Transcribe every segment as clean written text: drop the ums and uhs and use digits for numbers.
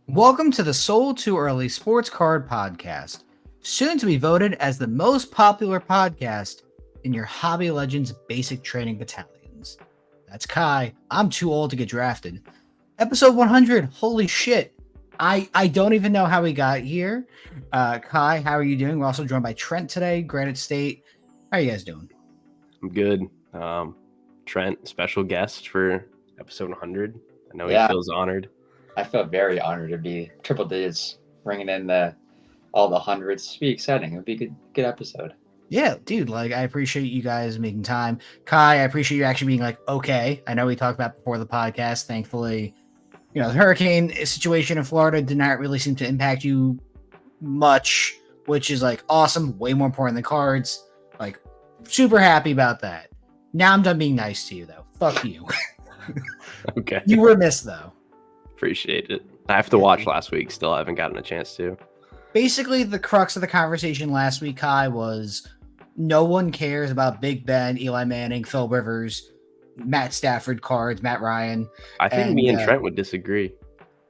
Welcome to the Sold Too Early Sports Card Podcast, soon to be voted as the most popular podcast in your Hobby Legends basic training battalions. That's Kai. I'm too old to get drafted. Episode 100. Holy shit. I don't even know how we got here. Kai, how are you doing? We're also joined by Trent today, Granite State. How are you guys doing? I'm good. Trent, special guest for episode 100. I know Yeah. he feels honored. I feel very honored to be triple digits, bringing in all the hundreds. It'd be exciting. It would be a good episode. Yeah, dude, I appreciate you guys making time. Kai, I appreciate you actually being okay. I know we talked about before the podcast. Thankfully, the hurricane situation in Florida did not really seem to impact you much, which is awesome. Way more important than cards. Super happy about that. Now I'm done being nice to you, though. Fuck you. Okay. You were missed, though. Appreciate it. I have to watch last week. Still haven't gotten a chance to. Basically, the crux of the conversation last week, Kai, was no one cares about Big Ben, Eli Manning, Phil Rivers, Matt Stafford cards, Matt Ryan. I think me and Trent would disagree.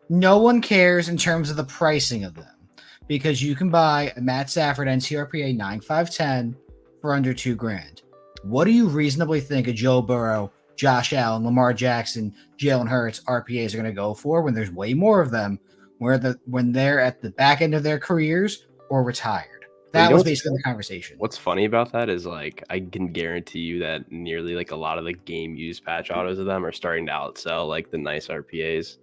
No one cares in terms of the pricing of them because you can buy a Matt Stafford NCRPA 9510 for under $2,000. What do you reasonably think a Joe Burrow, Josh Allen, Lamar Jackson, Jalen Hurts RPAs are going to go for when there's way more of them when they're at the back end of their careers or retired? That was basically the conversation. What's funny about that is I can guarantee you that nearly a lot of the game used patch autos of them are starting to outsell the nice RPAs.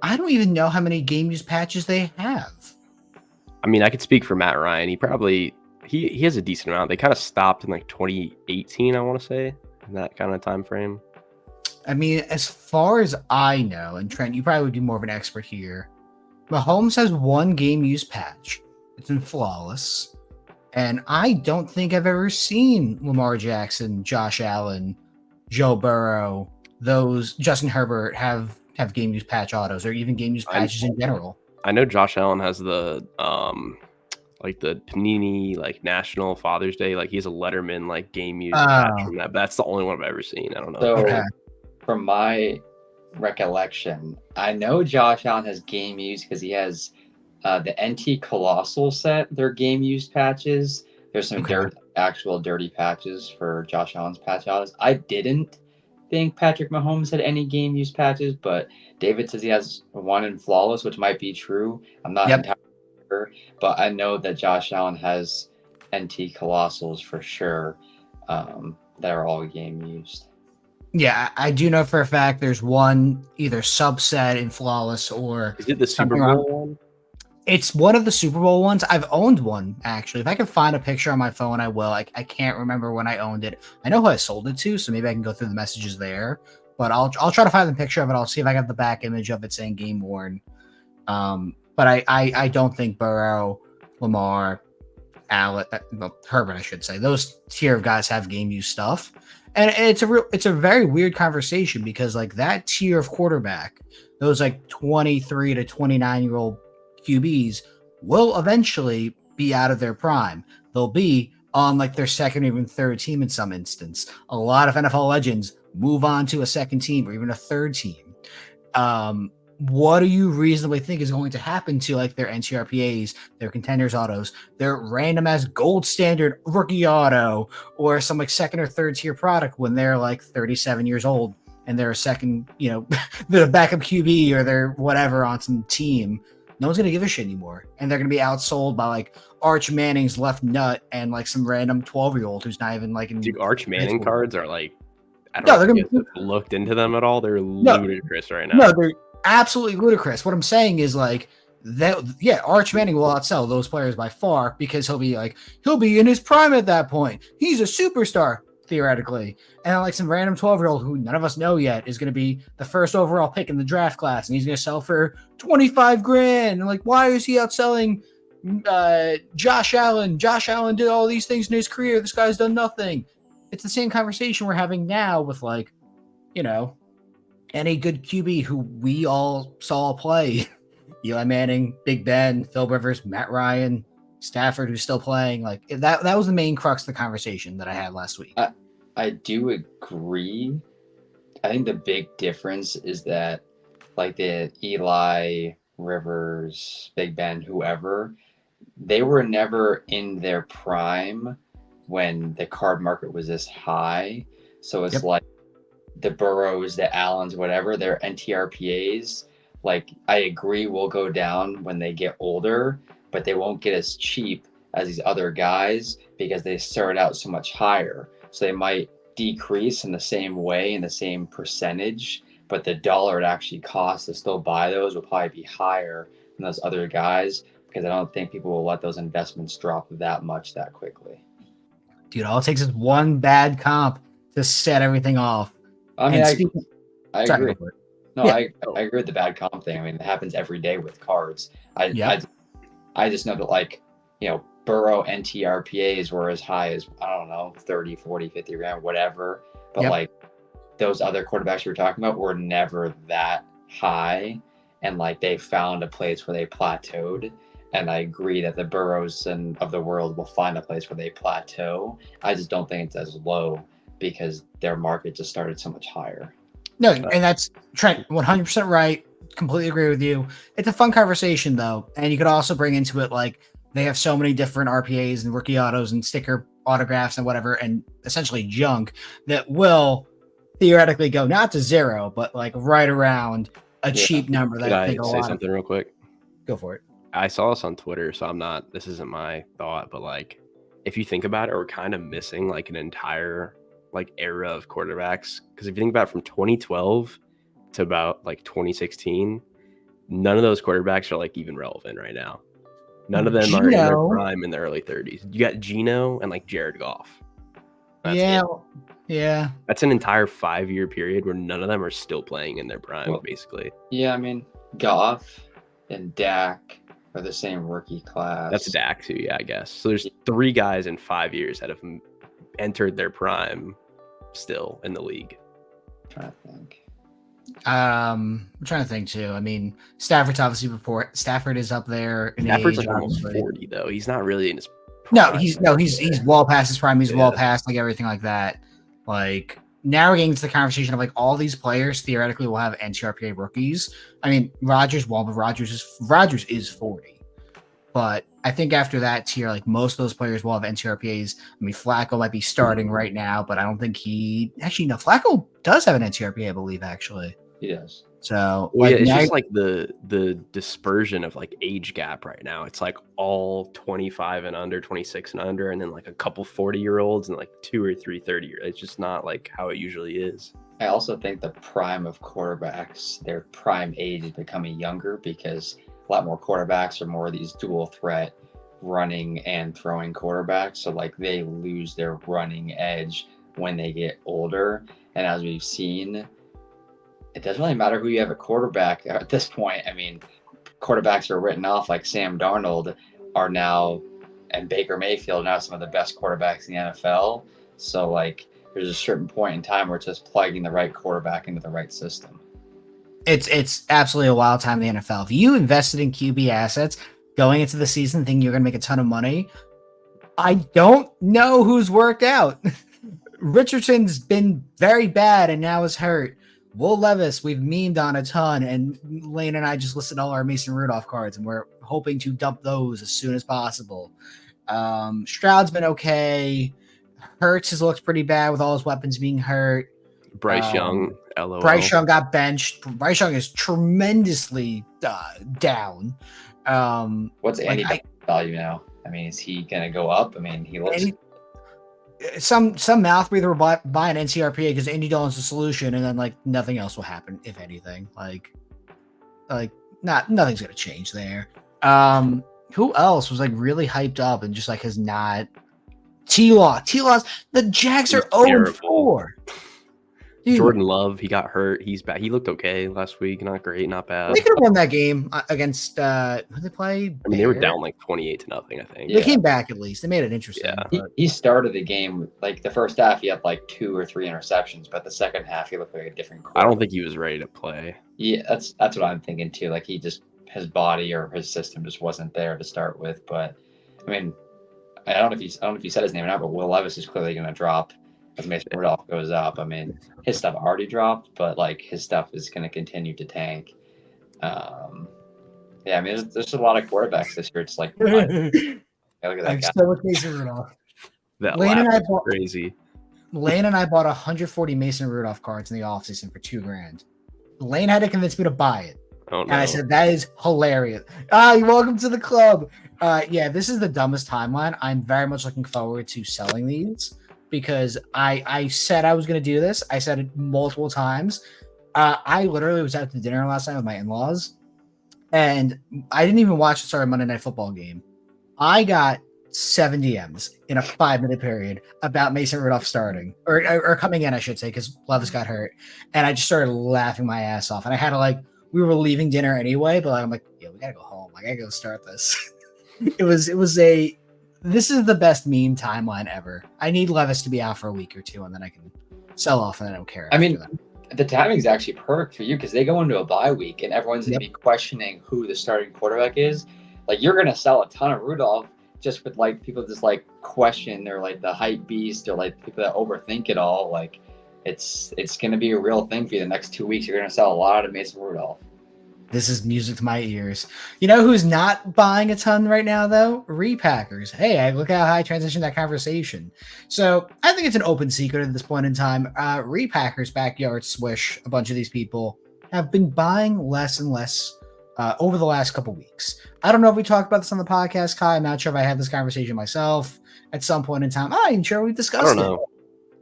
I don't even know how many game use patches they have. I mean, I could speak for Matt Ryan. He has a decent amount. They kind of stopped in 2018, I want to say, in that kind of time frame. I mean, as far as I know, and Trent, you probably would be more of an expert here, Mahomes has one game use patch. It's in Flawless. And I don't think I've ever seen Lamar Jackson, Josh Allen, Joe Burrow, Justin Herbert have game use patch autos or even game use patches in general. I know Josh Allen has the the Panini National Father's Day. He has a Letterman game use patch from that. But that's the only one I've ever seen. I don't know. So from my recollection, I know Josh Allen has game use because he has the NT Colossal set. Their game use patches. There's some actual dirty patches for Josh Allen's patch autos. I didn't think Patrick Mahomes had any game use patches, but David says he has one in Flawless, which might be true. I'm not entirely sure, but I know that Josh Allen has NT Colossals for sure that are all game used. Yeah, I do know for a fact there's one either subset in Flawless or... Is it the Super Bowl one? It's one of the Super Bowl ones. I've owned one, actually. If I can find a picture on my phone, I will. I can't remember when I owned it. I know who I sold it to, so maybe I can go through the messages there. But I'll try to find the picture of it. I'll see if I got the back image of it saying game worn. But I don't think Burrow, Lamar, Allen, Herbert, I should say, those tier of guys have game use stuff. And it's a very weird conversation because that tier of quarterback, those 23 to 29-year-old QBs will eventually be out of their prime. They'll be on their second or even third team in some instance. A lot of NFL legends move on to a second team or even a third team. What do you reasonably think is going to happen to their NCRPAs, their contenders autos, their random as gold standard rookie auto, or some second or third tier product when they're 37 years old and they're a second, the backup QB or they're whatever on some team? No one's going to give a shit anymore. And they're going to be outsold by Arch Manning's left nut and some random 12-year-old who's not even in... Dude, Arch Manning cards are I don't know if you guys have looked into them at all. They're ludicrous right now. No, they're absolutely ludicrous. What I'm saying is that, Arch Manning will outsell those players by far because he'll be in his prime at that point. He's a superstar, theoretically. And some random 12-year-old who none of us know yet is going to be the first overall pick in the draft class, and he's going to sell for $25,000. And why is he outselling Josh Allen? Josh Allen did all these things in his career. This guy's done nothing. It's the same conversation we're having now with any good QB who we all saw play. Eli Manning, Big Ben, Phil Rivers, Matt Ryan, Stafford, who's still playing. That was the main crux of the conversation that I had last week. I do agree. I think the big difference is that the Eli Rivers, Big Ben, whoever, they were never in their prime when the card market was this high. So it's Yep. like the Burrows, the Allens, whatever, their NTRPAs, like I agree will go down when they get older, but they won't get as cheap as these other guys because they start out so much higher. So they might decrease in the same way, in the same percentage, but the dollar it actually costs to still buy those will probably be higher than those other guys because I don't think people will let those investments drop that much that quickly. Dude, all it takes is one bad comp to set everything off. I mean, I sorry, agree. go for it. No, Yeah. I agree with the bad comp thing. I mean, it happens every day with cards. Yep. I just know that, like, Burrow NTRPAs were as high as, I don't know, 30, 40, 50 grand, whatever. But, Yep. like, those other quarterbacks you were talking about were never that high. And, like, they found a place where they plateaued. And I agree that the Burrows of the world will find a place where they plateau. I just don't think it's as low because their market just started so much higher. No, and that's Trent, 100% right. Completely agree with you. It's a fun conversation, though. And you could also bring into it, like, they have so many different RPAs and rookie autos and sticker autographs and whatever, and essentially junk that will theoretically go not to zero, but like right around a cheap number. Could I say something real quick? Go for it. I saw this on Twitter, so this isn't my thought, but like, if you think about it, we're kind of missing like an entire like era of quarterbacks. Because if you think about it, from 2012 to about like 2016, none of those quarterbacks are like even relevant right now. None of them are in their prime in the early 30s. You got Geno and like Jared Goff. That's yeah. That's an entire 5-year period where none of them are still playing in their prime, basically. Yeah, I mean, Goff and Dak are the same rookie class. That's Dak too, yeah, I guess. So there's 3 guys in 5 years that have entered their prime still in the league. I'm trying to think. I'm trying to think too. I mean, Stafford's obviously Stafford is up there in Stafford's age, like almost 40 though. He's not really in his prime. He's well past his prime. He's well past like everything like that. Like now we're getting to the conversation of like all these players theoretically will have NTRPA rookies. I mean, Rodgers won't, but Rodgers is 40. But I think after that tier, like most of those players will have NTRPAs. I mean, Flacco might be starting right now, but I don't think Flacco does have an NTRPA, I believe, actually. He does. So it's just like the dispersion of like age gap right now. It's like all 25 and under, 26 and under, and then like a couple 40-year-olds and like 2 or 3 30-year. It's just not like how it usually is. I also think the prime of quarterbacks, their prime age is becoming younger because a lot more quarterbacks are more of these dual threat running and throwing quarterbacks. So like they lose their running edge when they get older. And as we've seen, it doesn't really matter who you have at quarterback at this point. I mean, quarterbacks are written off like Sam Darnold are now, and Baker Mayfield now some of the best quarterbacks in the NFL. So like there's a certain point in time where it's just plugging the right quarterback into the right system. It's absolutely a wild time in the NFL. If you invested in QB assets going into the season thinking you're going to make a ton of money, I don't know who's worked out. Richardson's been very bad and now is hurt. Will Levis, we've memed on a ton, and Lane and I just listed all our Mason Rudolph cards, and we're hoping to dump those as soon as possible. Stroud's been okay. Hurts has looked pretty bad with all his weapons being hurt. Bryce Young, LOL. Bryce Young got benched. Bryce Young is tremendously down. What's Andy value now? I mean, is he going to go up? I mean, he looks... Some mouth breather will buy an NCRPA because Andy Dalton's the solution, and then like nothing else will happen, if anything. Like nothing's gonna change there. Who else was like really hyped up and just like has not? T-Law's the Jags are 0-4. Jordan Love, he got hurt. He's back. He looked okay last week. Not great, not bad. They could have won that game against who did they play? I mean, they were down like 28-0, I think. They came back at least. They made it interesting. Yeah. He started the game like the first half. He had like 2 or 3 interceptions, but the second half he looked like a different quarterback. I don't think he was ready to play. Yeah, that's what I'm thinking too. Like he just his body or his system just wasn't there to start with. But I mean, I don't know if you said his name or not, but Will Levis is clearly going to drop as Mason Rudolph goes up. I mean, his stuff already dropped, but like his stuff is going to continue to tank. Yeah, I mean, there's a lot of quarterbacks this year. It's like, yeah, look at that I'm guy. so with Mason Rudolph. That Lane laugh and I is bought crazy. Lane and I bought 140 Mason Rudolph cards in the offseason for $2,000. Lane had to convince me to buy it. Oh And I no. said, that is hilarious. You're welcome to the club. Yeah, this is the dumbest timeline. I'm very much looking forward to selling these because I said I was going to do this. I said it multiple times. I literally was out to dinner last night with my in-laws, and I didn't even watch the start of Monday Night Football game. I got 7 DMs in a 5-minute period about Mason Rudolph starting or coming in, I should say, because Levis got hurt, and I just started laughing my ass off. And I had to we were leaving dinner anyway, but I'm like, yeah, we gotta go home. I gotta go start this. This is the best meme timeline ever. I need Levis to be out for a week or two, and then I can sell off, and I don't care. I mean, that. the timing is actually perfect for you because they go into a bye week and everyone's going to be questioning who the starting quarterback is. Like, you're going to sell a ton of Rudolph just with people just question or the hype beast or people that overthink it all. Like, it's going to be a real thing for you the next 2 weeks. You're going to sell a lot of Mason Rudolph. This is music to my ears. You know who's not buying a ton right now, though? Repackers. Hey, look how I transitioned that conversation. So I think it's an open secret at this point in time. Repackers, Backyard Swish, a bunch of these people have been buying less and less over the last couple weeks. I don't know if we talked about this on the podcast, Kai. I'm not sure if I had this conversation myself at some point in time. I'm sure we discussed it. I don't know.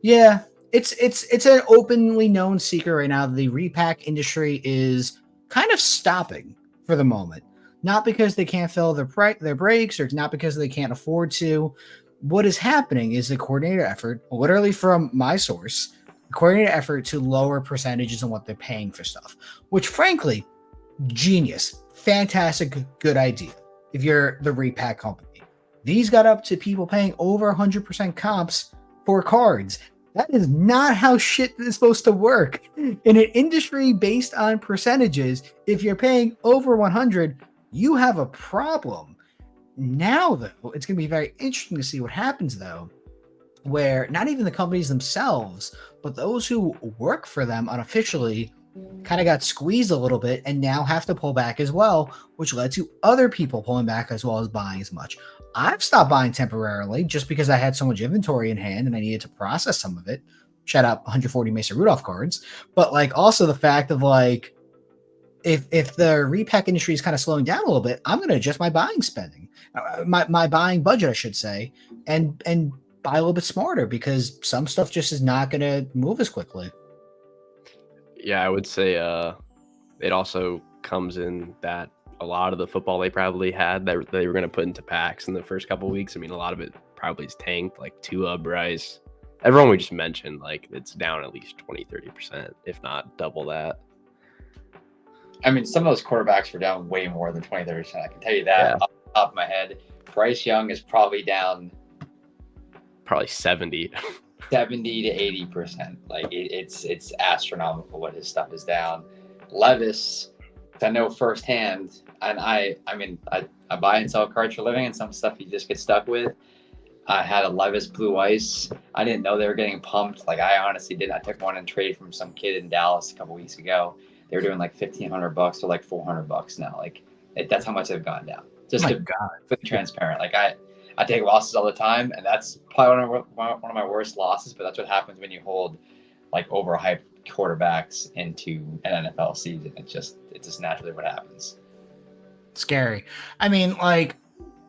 Yeah, it's an openly known secret right now. The repack industry is kind of stopping for the moment, not because they can't fill their breaks or not because they can't afford to. What is happening is a coordinated effort, literally from my source, a coordinated effort to lower percentages on what they're paying for stuff, which frankly, genius, fantastic, good idea. If you're the repack company, these got up to people paying over 100% comps for cards. That is not how shit is supposed to work. In an industry based on percentages, if you're paying over 100, you have a problem. Now, though, it's going to be very interesting to see what happens, though, where not even the companies themselves, but those who work for them unofficially kind of got squeezed a little bit and now have to pull back as well, which led to other people pulling back as well as buying as much. I've stopped buying temporarily just because I had so much inventory in hand and I needed to process some of it. Shout out 140 Mason Rudolph cards. But also the fact of if the repack industry is kind of slowing down a little bit, I'm going to adjust my buying spending, my buying budget, I should say, and buy a little bit smarter because some stuff just is not going to move as quickly. Yeah, I would say it also comes in that a lot of the football they probably had that they were going to put into packs in the first couple of weeks. I mean, a lot of it probably is tanked, like Tua, Bryce. Everyone we just mentioned, it's down at least 20-30%, if not double that. I mean, some of those quarterbacks were down way more than 20-30%. I can tell you that off the top of my head. Bryce Young is probably down probably 70 to 80%. It's astronomical what his stuff is down. Levis, I know firsthand, and I buy and sell cards for a living, and some stuff you just get stuck with. I had a Levis Blue Ice. I didn't know they were getting pumped. I honestly didn't. I took one in trade from some kid in Dallas a couple weeks ago. They were doing $1,500 or $400 now. That's how much they've gone down. Just to be transparent. I take losses all the time, and that's probably one of my worst losses. But that's what happens when you hold overhyped quarterbacks into an NFL season. It's just naturally what happens. Scary. I mean,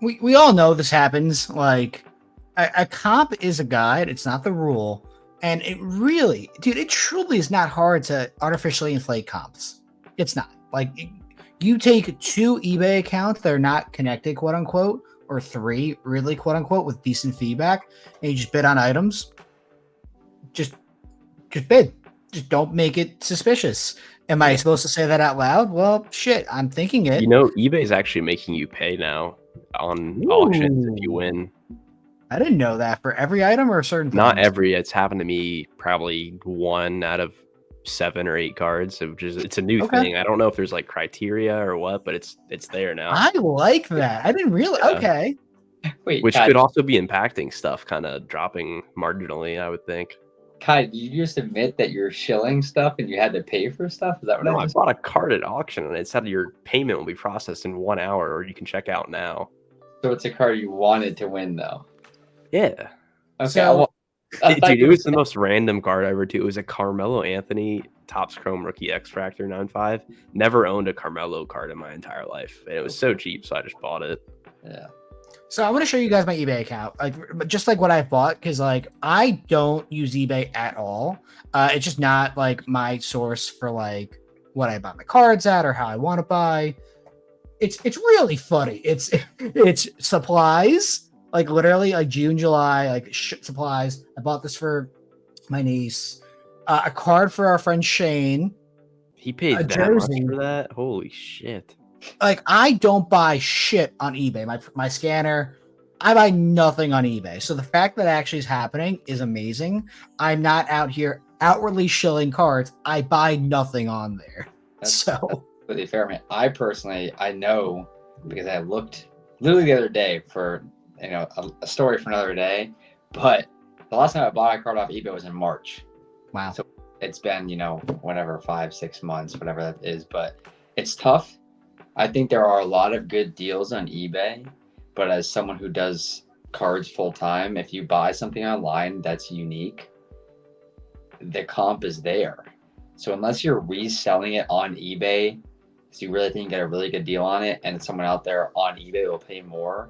we all know this happens. A comp is a guide. It's not the rule. And it really, dude, it truly is not hard to artificially inflate comps. It's not. You take 2 eBay accounts that are not connected, quote unquote, or 3 really, quote unquote, with decent feedback, and you just bid on items. Just bid. Just don't make it suspicious. Am I supposed to say that out loud? Well, shit, I'm thinking it. eBay is actually making you pay now on auctions if you win. I didn't know that. For every item or certain things? Not every. It's happened to me probably 1 out of 7 or 8 cards. It's a new thing. I don't know if there's criteria or what, but it's there now. I like that. I didn't realize. Yeah. Okay. Wait, which could also be impacting stuff kind of dropping marginally, I would think. Kai, did you just admit that you're shilling stuff and you had to pay for stuff? Is that what No, I I just? bought a card at auction and it said your payment will be processed in 1 hour or you can check out now. So it's a card you wanted to win, though. Yeah. Okay, So- I thought Dude, you it were was the saying- most random card ever, too. It was a Carmelo Anthony Topps Chrome Rookie X Factor 9.5. Never owned a Carmelo card in my entire life. And it was so cheap, so I just bought it. Yeah. So I want to show you guys my eBay account, like just like what I've bought, because like I don't use eBay at all. It's just not like my source for like what I buy my cards at or how I want to buy. It's really funny. It's supplies, like literally like June, July, like supplies. I bought this for my niece. A card for our friend Shane. He paid A that jersey. much for that? Holy shit. Like I don't buy shit on eBay. My scanner, I buy nothing on eBay. So the fact that actually is happening is amazing. I'm not out here outwardly shilling cards. I buy nothing on there. That's So really fair, man. I know because I looked literally the other day for a story for another day, but the last time I bought a card off eBay was in March. wow. So it's been whatever 5-6 months, whatever that is, but it's tough. I think there are a lot of good deals on eBay, but as someone who does cards full time, if you buy something online that's unique, the comp is there. So unless you're reselling it on eBay, so you really think you get a really good deal on it, and someone out there on eBay will pay more,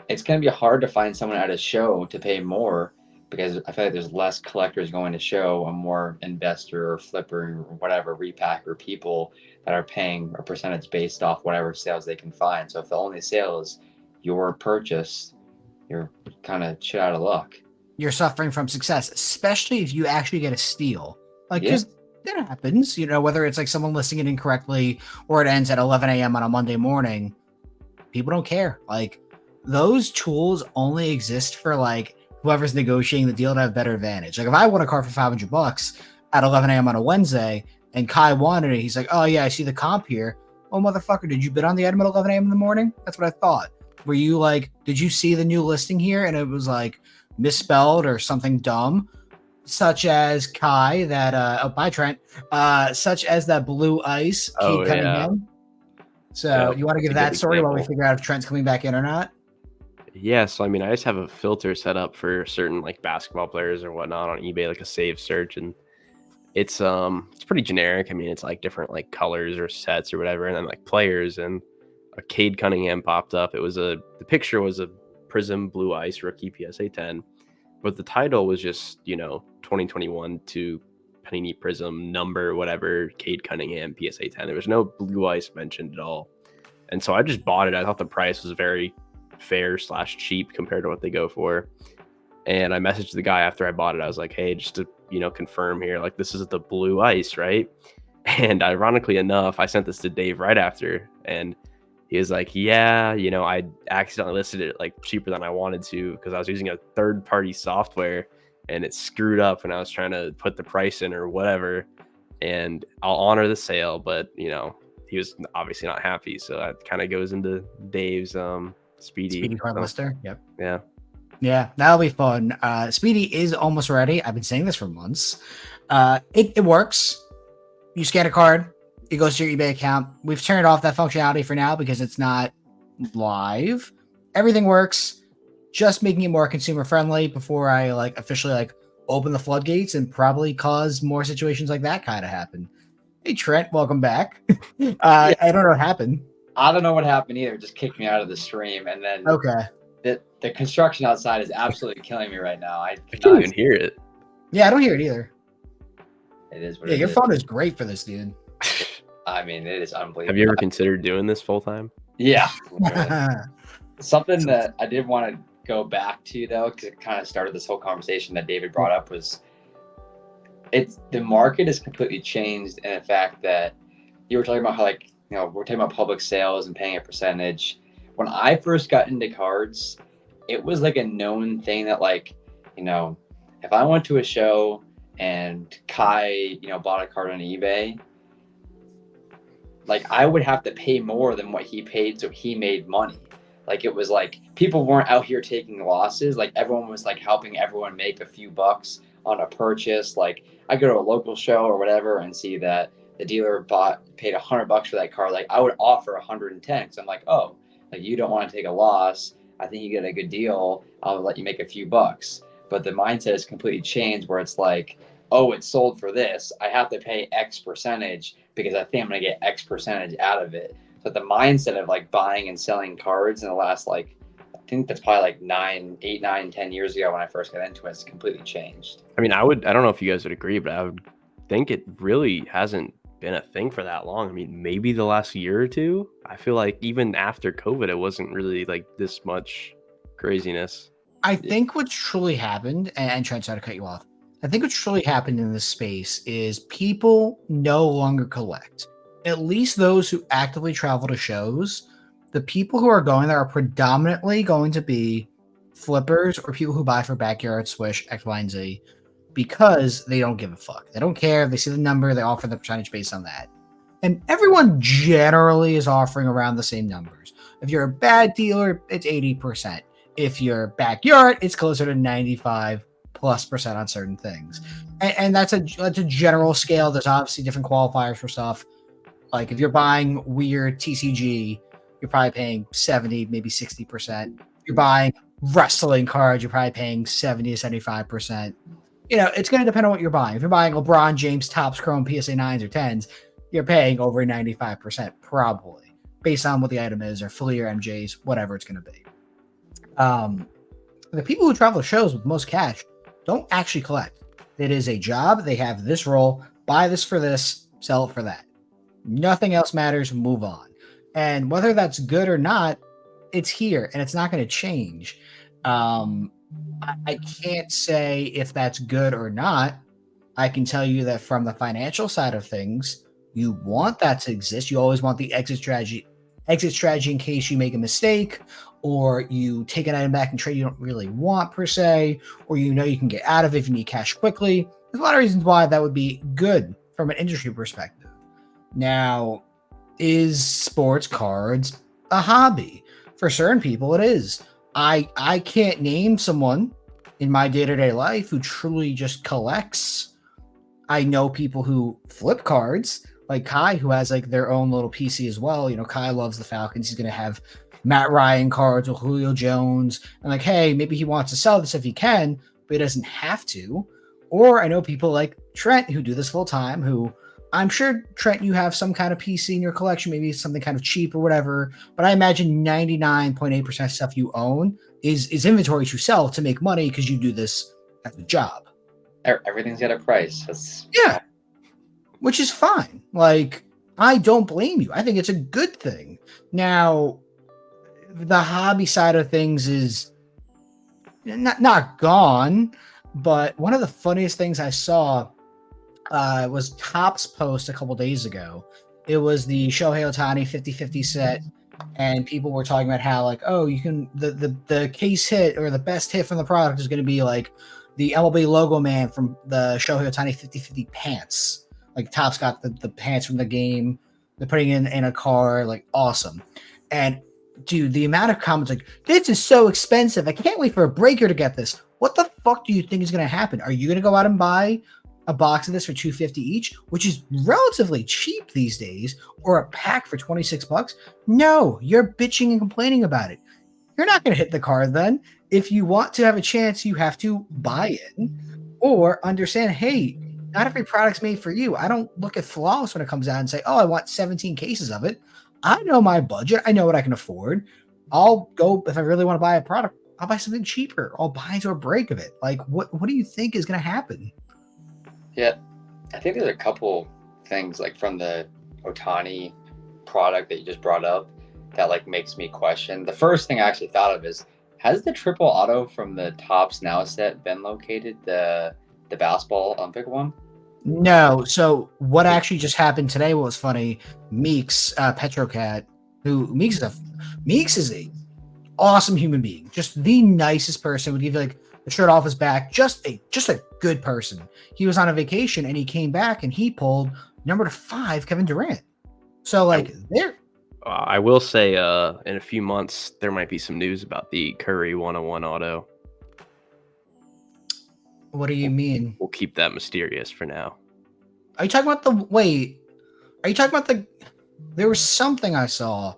it's going to be hard to find someone at a show to pay more because I feel like there's less collectors going to show and more investor or flipper or whatever repacker people that are paying a percentage based off whatever sales they can find. So if the only sale is your purchase, you're kind of shit out of luck. You're suffering from success, especially if you actually get a steal. Like, Yeah. because that happens, whether it's like someone listing it incorrectly or it ends at 11 a.m. on a Monday morning, people don't care. Like, those tools only exist for like whoever's negotiating the deal to have better advantage. Like, if I want a car for $500 at 11 a.m. on a Wednesday and Kai wanted it, he's like, oh, yeah, I see the comp here. Oh, motherfucker, did you bid on the item at 11 a.m. in the morning? That's what I thought. Were you like, did you see the new listing here? And it was like misspelled or something dumb, such as Kai, that, bye, Trent, such as that blue ice, Oh, Cade Cunningham. So Yeah, you want to that's give a that good story while we example. figure out if Trent's coming back in or not? Yeah, so I mean, I just have a filter set up for certain like basketball players or whatnot on eBay, like a save search, and it's pretty generic. I mean, it's like different like colors or sets or whatever, and then like players, and a Cade Cunningham popped up. The picture was a Prism Blue Ice rookie PSA 10, but the title was just 2021 to Panini Prism number whatever Cade Cunningham PSA 10. There was no Blue Ice mentioned at all, and so I just bought it. I thought the price was very fair / cheap compared to what they go for. And I messaged the guy after I bought it. I was like, hey, just to confirm here, like this is the blue ice, right? And ironically enough, I sent this to Dave right after, and he was like, yeah, I accidentally listed it like cheaper than I wanted to because I was using a third-party software and it screwed up when I was trying to put the price in or whatever. And I'll honor the sale, but he was obviously not happy. So that kind of goes into Dave's Speedy Card so, lister. Yep. Yeah. That'll be fun. Speedy is almost ready. I've been saying this for months. It works. You scan a card, it goes to your eBay account. We've turned off that functionality for now because it's not live. Everything works. Just making it more consumer friendly before I like officially like open the floodgates and probably cause more situations like that kind of happen. Hey Trent, welcome back. I don't know what happened. I don't know what happened either. It just kicked me out of the stream, and then Okay. the construction outside is absolutely killing me right now. I can't even hear it. Yeah, I don't hear it either. It is what Yeah, it your is. phone is great for this, dude. I mean, it is unbelievable. Have you ever considered doing this full time? Yeah. Something that I did want to go back to though, because it kind of started this whole conversation that David brought up, was the market has completely changed in the fact that you were talking about how we're talking about public sales and paying a percentage. When I first got into cards, it was like a known thing that if I went to a show and Kai, bought a card on eBay, like I would have to pay more than what he paid, so he made money. Like it was like people weren't out here taking losses. Like everyone was like helping everyone make a few bucks on a purchase. Like I go to a local show or whatever and see that the dealer paid $100 for that car. Like I would offer 110 because I'm like, oh, like you don't want to take a loss. I think you get a good deal. I'll let you make a few bucks. But the mindset is completely changed where it's like, oh, it's sold for this. I have to pay X percentage because I think I'm going to get X percentage out of it. So the mindset of like buying and selling cards in the last like, I think that's probably like 8, 9, 10 years ago when I first got into it, it's completely changed. I mean, I don't know if you guys would agree, but I would think it really hasn't been a thing for that long. I mean, maybe the last year or two. I feel like even after COVID, it wasn't really like this much craziness. I think what's truly happened, and Trent, sorry to cut you off. I think what's truly happened in this space is people no longer collect. At least those who actively travel to shows, the people who are going there are predominantly going to be flippers or people who buy for backyard swish X, Y, and Z because they don't give a fuck. They don't care. They see the number, they offer the percentage based on that. And everyone generally is offering around the same numbers. If you're a bad dealer, it's 80%. If you're backyard, it's closer to 95+% on certain things. And that's a general scale. There's obviously different qualifiers for stuff. Like if you're buying weird TCG, you're probably paying 70, maybe 60%. If you're buying wrestling cards, you're probably paying 70 to 75%. You know, it's going to depend on what you're buying. If you're buying LeBron James Topps Chrome PSA 9s or 10s, you're paying over 95% probably based on what the item is or Fleer MJs, whatever it's going to be. The people who travel to shows with most cash don't actually collect. It is a job. They have this role, buy this for this, sell it for that. Nothing else matters. Move on. And whether that's good or not, it's here and it's not going to change. I can't say if that's good or not. I can tell you that from the financial side of things, you want that to exist. You always want the exit strategy in case you make a mistake or you take an item back and trade you don't really want per se, or you know you can get out of it if you need cash quickly. There's a lot of reasons why that would be good from an industry perspective. Now, is sports cards a hobby? For certain people, it is. I can't name someone in my day-to-day life who truly just collects. I know people who flip cards, like Kai, who has like their own little PC as well. You know, Kai loves the Falcons. He's going to have Matt Ryan cards with Julio Jones. And like, hey, maybe he wants to sell this if he can, but he doesn't have to. Or I know people like Trent who do this full time, who I'm sure, Trent, you have some kind of PC in your collection, maybe something kind of cheap or whatever. But I imagine 99.8% of stuff you own is inventory to sell to make money because you do this as a job. Everything's got a price. Yeah, which is fine. Like, I don't blame you. I think it's a good thing. Now, the hobby side of things is not gone, but one of the funniest things I saw was Topps post a couple days ago. It was the Shohei Ohtani 50-50 set, and people were talking about how like, oh, you can the case hit or the best hit from the product is going to be like the MLB logo man from the Shohei Ohtani 50-50 pants. Like Topps got the pants from the game. They're putting in a car, like awesome. And dude, the amount of comments like, this is so expensive. I can't wait for a breaker to get this. What the fuck do you think is going to happen? Are you going to go out and buy a box of this for $250 each, which is relatively cheap these days, or a pack for $26? No, you're bitching and complaining about it. You're not going to hit the card then. If you want to have a chance, you have to buy it or understand, hey, not every product's made for you. I don't look at Flawless when it comes out and say, oh, I want 17 cases of it. I know my budget. I know what I can afford. I'll go, if I really want to buy a product, I'll buy something cheaper. I'll buy into a break of it. Like, what do you think is going to happen? Yeah, I think there's a couple things like from the Ohtani product that you just brought up that like makes me question. The first thing I actually thought of is, has the triple auto from the Topps Now set been located, the basketball Olympic one? No. So what actually just happened today, what was funny, Meeks, Petrocat, Meeks is a awesome human being, just the nicest person, would give you like the shirt off his back, just a good person. He was on a vacation and he came back and he pulled number 5 Kevin Durant. So like there. I will say in a few months there might be some news about the Curry 101 auto. What do you mean? We'll keep that mysterious for now. Are you talking about the wait? Are you talking about the? There was something I saw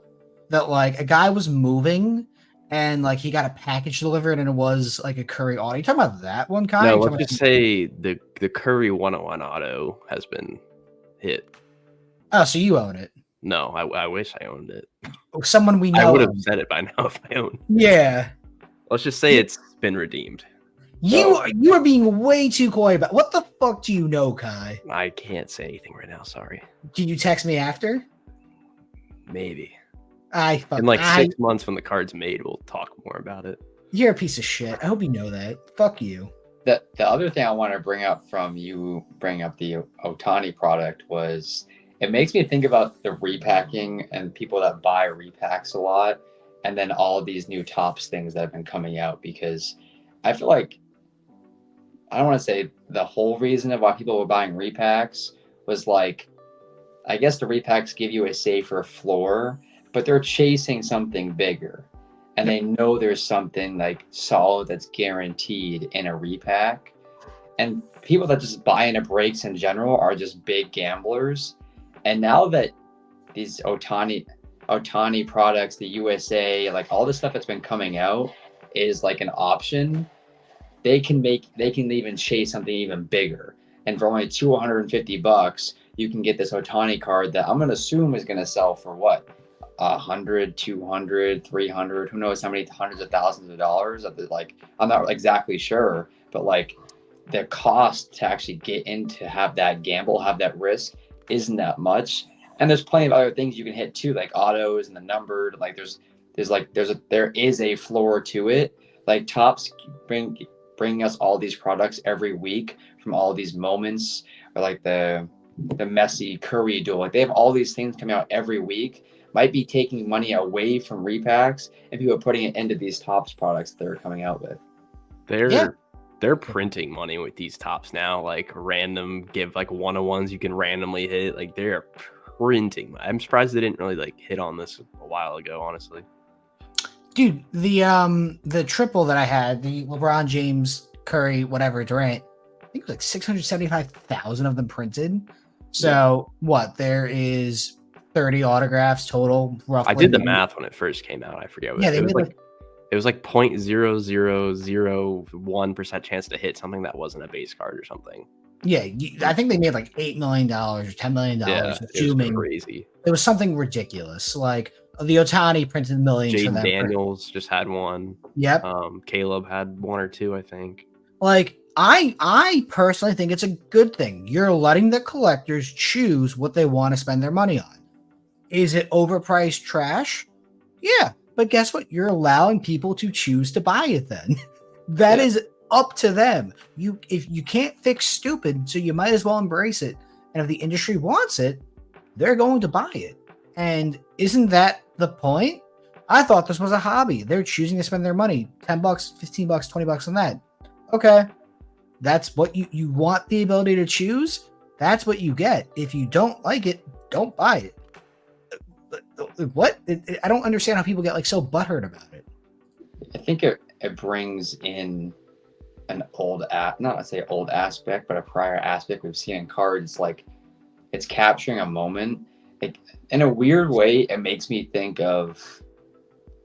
that like a guy was moving and like he got a package delivered and it was like a Curry auto. You talking about that one, Kai? No, You let's talking just say the Curry 101 auto has been hit. Oh, so you own it? No, I wish I owned it. Someone we I know. would have owns said it by now if I owned. Yeah. Let's just say it's been redeemed. You are being way too coy about what the fuck do you know, Kai? I can't say anything right now. Sorry. Did you text me after? Maybe. In like 6 months when the card's made, we'll talk more about it. You're a piece of shit. I hope you know that. Fuck you. The other thing I want to bring up from you bringing up the Otani product was it makes me think about the repacking and people that buy repacks a lot, and then all of these new Topps things that have been coming out, because I feel like I don't want to say the whole reason of why people were buying repacks was like, I guess the repacks give you a safer floor, but they're chasing something bigger. And they know there's something like solid that's guaranteed in a repack. And people that just buy into breaks in general are just big gamblers. And now that these Otani products, the USA, like all this stuff that's been coming out is like an option, they can even chase something even bigger. And for only $250, you can get this Otani card that I'm going to assume is going to sell for what? 100, 200, 300, who knows how many hundreds of thousands of dollars. Like, I'm not exactly sure, but like the cost to actually get in to have that gamble, have that risk isn't that much. And there's plenty of other things you can hit too, like autos and the numbered, like there is a floor to it. Like Topps bringing us all these products every week from all these moments, or like the Messi Curry duel. Like they have all these things coming out every week. Might be taking money away from repacks and people are putting it into these Topps products that they're coming out with. They're printing money with these Topps now, like random give like 101s you can randomly hit. Like they're printing. I'm surprised they didn't really like hit on this a while ago, honestly. Dude, the triple that I had, the LeBron James, Curry, whatever, Durant, I think it was like 675,000 of them printed. So what? There is 30 autographs total, roughly. I did the math when it first came out. I forget what it was like 0.0001% chance to hit something that wasn't a base card or something. Yeah, I think they made like $8 million or $10 million. Yeah, it was crazy. It was something ridiculous. Like the Otani printed millions for them. Daniels just had one. Yep. Caleb had one or two, I think. Like I personally think it's a good thing. You're letting the collectors choose what they want to spend their money on. Is it overpriced trash? Yeah, but guess what? You're allowing people to choose to buy it then. That is up to them. If you can't fix stupid, so you might as well embrace it. And if the industry wants it, they're going to buy it. And isn't that the point? I thought this was a hobby. They're choosing to spend their money, $10, $15, $20 on that. Okay. That's what you want, the ability to choose. That's what you get. If you don't like it, don't buy it. What? I don't understand how people get like so butthurt about it. I think it brings in an old aspect, but a prior aspect we've seen in cards. Like it's capturing a moment. Like in a weird way, it makes me think of,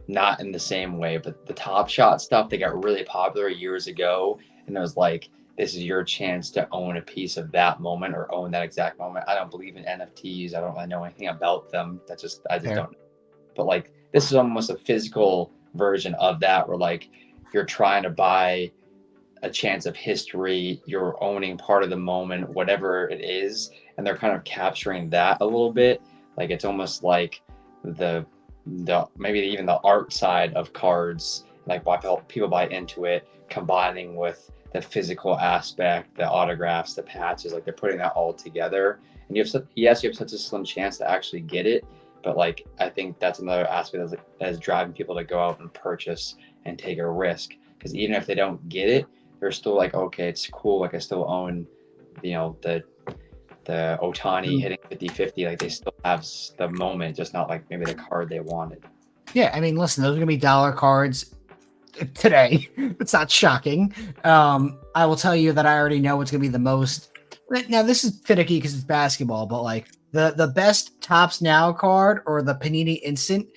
not in the same way, but the Top Shot stuff that got really popular years ago, and it was like, this is your chance to own a piece of that moment or own that exact moment. I don't believe in NFTs. I don't really know anything about them. I just don't. But like, this is almost a physical version of that, where like you're trying to buy a chance of history. You're owning part of the moment, whatever it is, and they're kind of capturing that a little bit. Like it's almost like the maybe even the art side of cards, like why people buy into it, combining with the physical aspect, the autographs, the patches, like they're putting that all together. And you have such a slim chance to actually get it, but like I think that's another aspect that is driving people to go out and purchase and take a risk, because even if they don't get it, they're still like, okay, it's cool, like I still own, the Otani hitting 50-50, like they still have the moment, just not like maybe the card they wanted. Yeah, I mean, listen, those are gonna be dollar cards today. It's not shocking. I will tell you that I already know what's going to be the most. Now this is finicky because it's basketball, but like the best Tops Now card or the Panini Instant,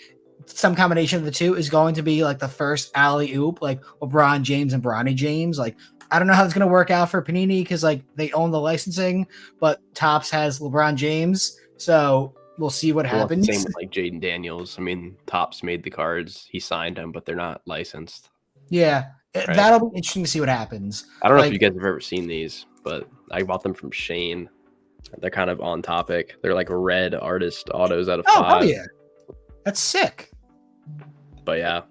some combination of the two is going to be like the first alley oop, like LeBron James and Bronny James. Like I don't know how it's going to work out for Panini because like they own the licensing, but Tops has LeBron James, so we'll see what Well, it's the happens. same with like Jaden Daniels. I mean, Topps made the cards. He signed them, but they're not licensed. Yeah, Right. that'll be interesting to see what happens. I don't know if Like, you guys have ever seen these, but I bought them from Shane. They're kind of on topic. They're like red artist autos out of oh, hell 5. yeah, that's sick. But yeah,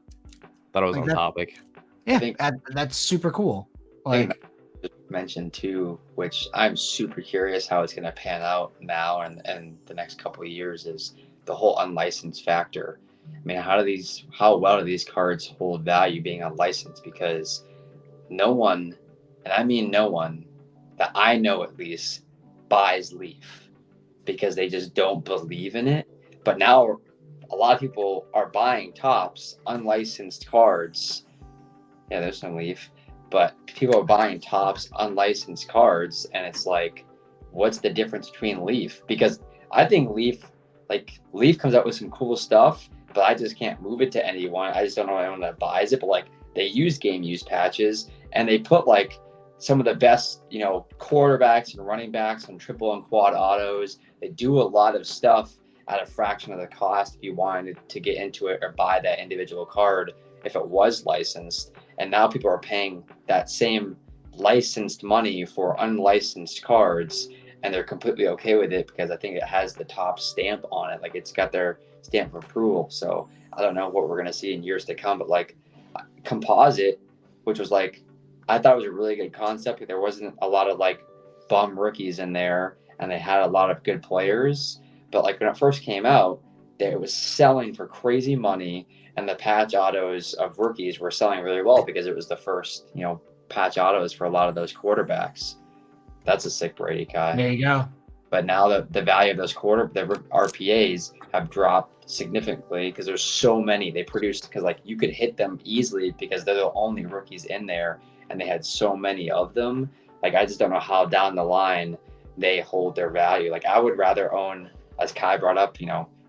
thought it was Like on that- topic. Yeah, think- that's super cool. I think Like, mentioned too, which I'm super curious how it's going to pan out now and the next couple of years, is the whole unlicensed factor. I mean, how well do these cards hold value being unlicensed? Because no one, and I mean no one, that I know at least, buys Leaf because they just don't believe in it. But now a lot of people are buying Topps unlicensed cards. Yeah, there's some Leaf, but people are buying Topps unlicensed cards, and it's like, what's the difference between Leaf? Because I think Leaf comes out with some cool stuff, but I just can't move it to anyone. I just don't know anyone that buys it. But like, they use game use patches, and they put like some of the best, quarterbacks and running backs on triple and quad autos. They do a lot of stuff at a fraction of the cost if you wanted to get into it or buy that individual card if it was licensed. And now people are paying that same licensed money for unlicensed cards, and they're completely okay with it because I think it has the top stamp on it. Like, it's got their stamp of approval. So I don't know what we're going to see in years to come, but like composite, which was like, I thought it was a really good concept. There wasn't a lot of like bum rookies in there, and they had a lot of good players. But like when it first came out, it was selling for crazy money, and the patch autos of rookies were selling really well because it was the first, patch autos for a lot of those quarterbacks. That's a sick Brady guy. there you go. But now the value of those the RPAs have dropped significantly because there's so many they produced, because like you could hit them easily because they're the only rookies in there, and they had so many of them. Like, I just don't know how down the line they hold their value. Like, I would rather own, as Kai brought up,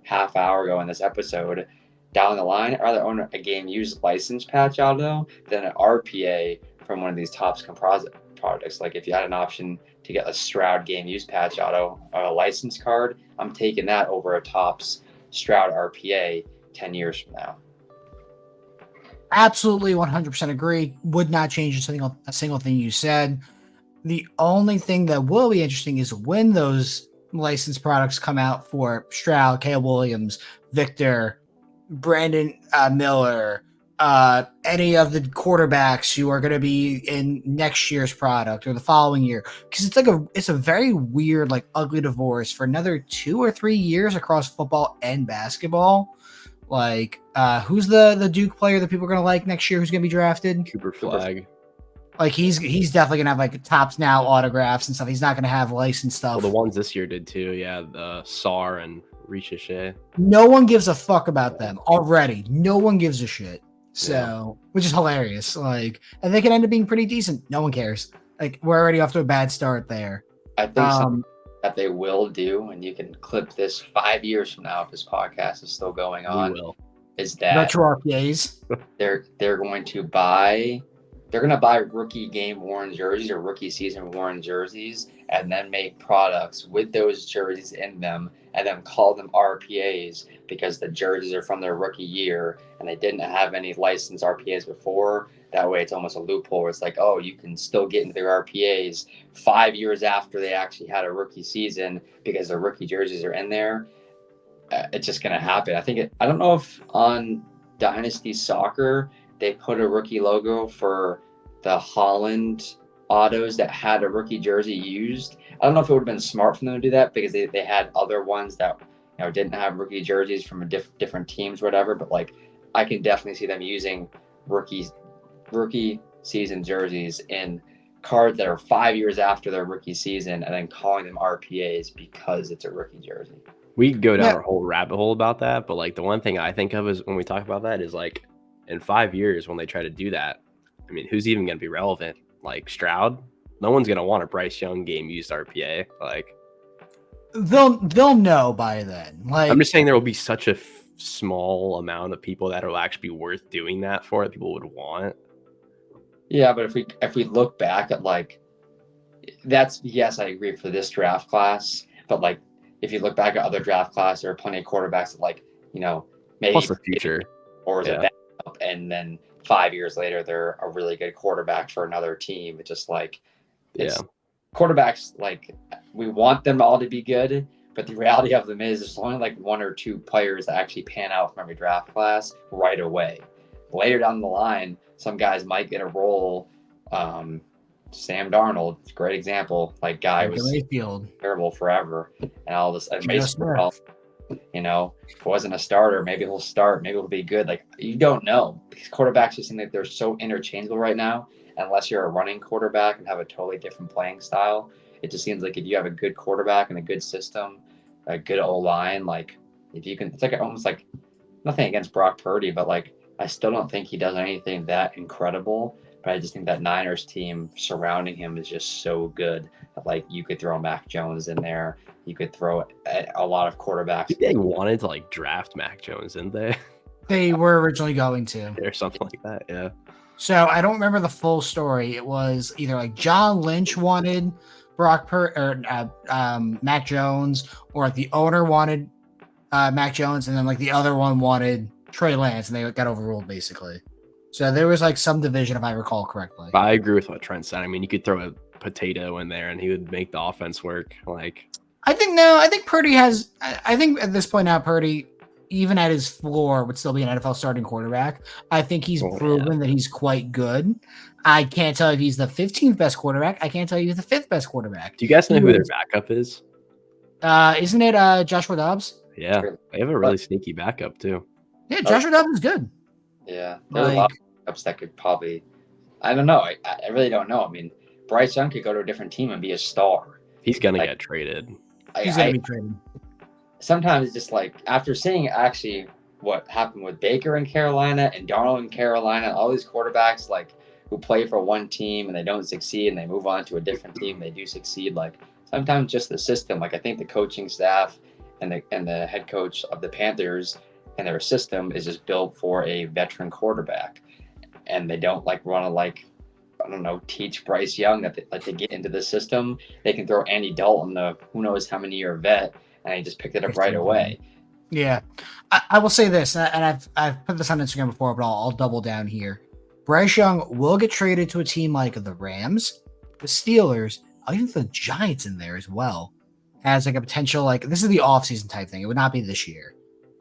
half hour ago in this episode, down the line, I'd rather own a game used license patch auto than an RPA from one of these Topps composite products. Like, if you had an option to get a Stroud game used patch auto or a license card, I'm taking that over a Topps Stroud RPA 10 years from now. Absolutely 100% agree. Would not change a single thing you said. The only thing that will be interesting is when those licensed products come out for Stroud, Caleb Williams, Victor, Brandon Miller, any of the quarterbacks who are going to be in next year's product or the following year, because it's a very weird, like, ugly divorce for another 2 or 3 years across football and basketball. Like, who's the Duke player that people are going to like next year who's going to be drafted? Cooper Flag. Like, he's definitely going to have, like, Topps Now autographs and stuff. He's not going to have licensed stuff. Well, the ones this year did too. Yeah, the SAR and Ricochet. No one gives a fuck about them already. No one gives a shit. So, which is hilarious. Like, and they can end up being pretty decent. No one cares. Like, we're already off to a bad start there. I think something that they will do, and you can clip this 5 years from now if this podcast is still going on, is that retro RPAs. they're going to buy rookie game worn jerseys or rookie season worn jerseys, and then make products with those jerseys in them, and then call them RPAs because the jerseys are from their rookie year and they didn't have any licensed RPAs before. That way it's almost a loophole where it's like, oh, you can still get into their RPAs 5 years after they actually had a rookie season because their rookie jerseys are in there. It's just going to happen. I don't know if on Dynasty Soccer they put a rookie logo for the Holland autos that had a rookie jersey used. I don't know if it would have been smart for them to do that because they had other ones that didn't have rookie jerseys from different teams, whatever. But like, I can definitely see them using rookie season jerseys in cards that are 5 years after their rookie season, and then calling them RPAs because it's a rookie jersey. We could go down a whole rabbit hole about that, but like the one thing I think of is when we talk about that is like in 5 years when they try to do that, I mean, who's even going to be relevant? like Stroud, no one's gonna want a Bryce Young game used RPA. Like They'll know by then. Like I'm just saying, there will be such a small amount of people that will actually be worth doing that for that people would want. Yeah, but if we look back at like that's yes, I agree for this draft class, but like if you look back at other draft classes, there are plenty of quarterbacks that like maybe Plus the future, or as yeah. a backup, and then 5 years later they're a really good quarterback for another team. It's just like quarterbacks, like we want them all to be good, but the reality of them is there's only like one or two players that actually pan out from every draft class right away. Later down the line, some guys might get a role. Sam Darnold, great example. Like guy was Mayfield. terrible forever, and all this. And Geno Mason Rudolph, if it wasn't a starter, maybe he'll start. Maybe he'll be good. Like you don't know because quarterbacks just seem like they're so interchangeable right now. Unless you're a running quarterback and have a totally different playing style, it just seems like if you have a good quarterback and a good system, a good O-line, like if you can, it's like almost like nothing against Brock Purdy, but like I still don't think he does anything that incredible. But I just think that Niners team surrounding him is just so good that like you could throw Mac Jones in there. You could throw a lot of quarterbacks. They wanted to like draft Mac Jones, didn't they? They were originally going to. Or something like that, yeah. So I don't remember the full story. It was either like John Lynch wanted Mac Jones, or like the owner wanted Mac Jones, and then like the other one wanted Trey Lance, and they got overruled basically. So there was like some division, if I recall correctly. I agree with what Trent said. I mean, you could throw a potato in there, and he would make the offense work. Like, I think Purdy has. I think at this point now, Purdy, even at his floor, would still be an NFL starting quarterback. I think he's proven that he's quite good. I can't tell if he's the 15th best quarterback. I can't tell you he's the 5th best quarterback. Do you guys know who their backup is? Isn't it Joshua Dobbs? Yeah, they have a really sneaky backup too. Yeah, Joshua Dobbs is good. Yeah, there are a lot of backups that could probably. I don't know. I really don't know. I mean, Bryce Young could go to a different team and be a star. He's gonna get traded. He's gonna be traded. Sometimes it's just like after seeing actually what happened with Baker in Carolina and Darnold in Carolina, all these quarterbacks like who play for one team and they don't succeed and they move on to a different team, they do succeed. Like sometimes just the system. Like I think the coaching staff and the head coach of the Panthers and their system is just built for a veteran quarterback, and they don't like want to like I don't know teach Bryce Young that to get into the system. They can throw Andy Dalton, the who knows how many year vet, and he just picked it up right away. Yeah, I will say this, and I've put this on Instagram before, but I'll double down here. Bryce Young will get traded to a team like the Rams, the Steelers, I'll even the Giants in there as well, as like a potential like this is the offseason type thing. It would not be this year,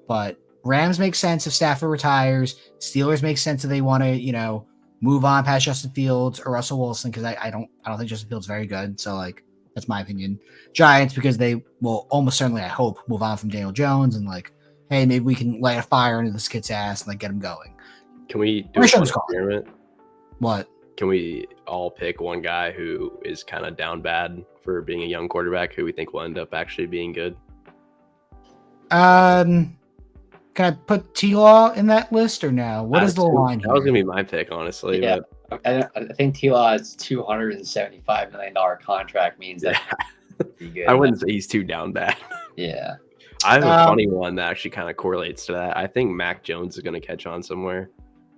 but Rams make sense if Stafford retires. Steelers make sense if they want to move on past Justin Fields or Russell Wilson because I don't think Justin Fields is very good. So like that's my opinion. Giants because they will almost certainly I hope move on from Daniel Jones and like hey maybe we can light a fire into this kid's ass and like get him going. Can we do an experiment? What? Can we all pick one guy who is kind of down bad for being a young quarterback who we think will end up actually being good? Can I put T-Law in that list or no? What is the line? That was gonna be my pick, honestly. Yeah, but I think T-Law's $275 million contract means that. Be good. I wouldn't say he's too down bad. Yeah. I have a funny one that actually kind of correlates to that. I think Mac Jones is going to catch on somewhere.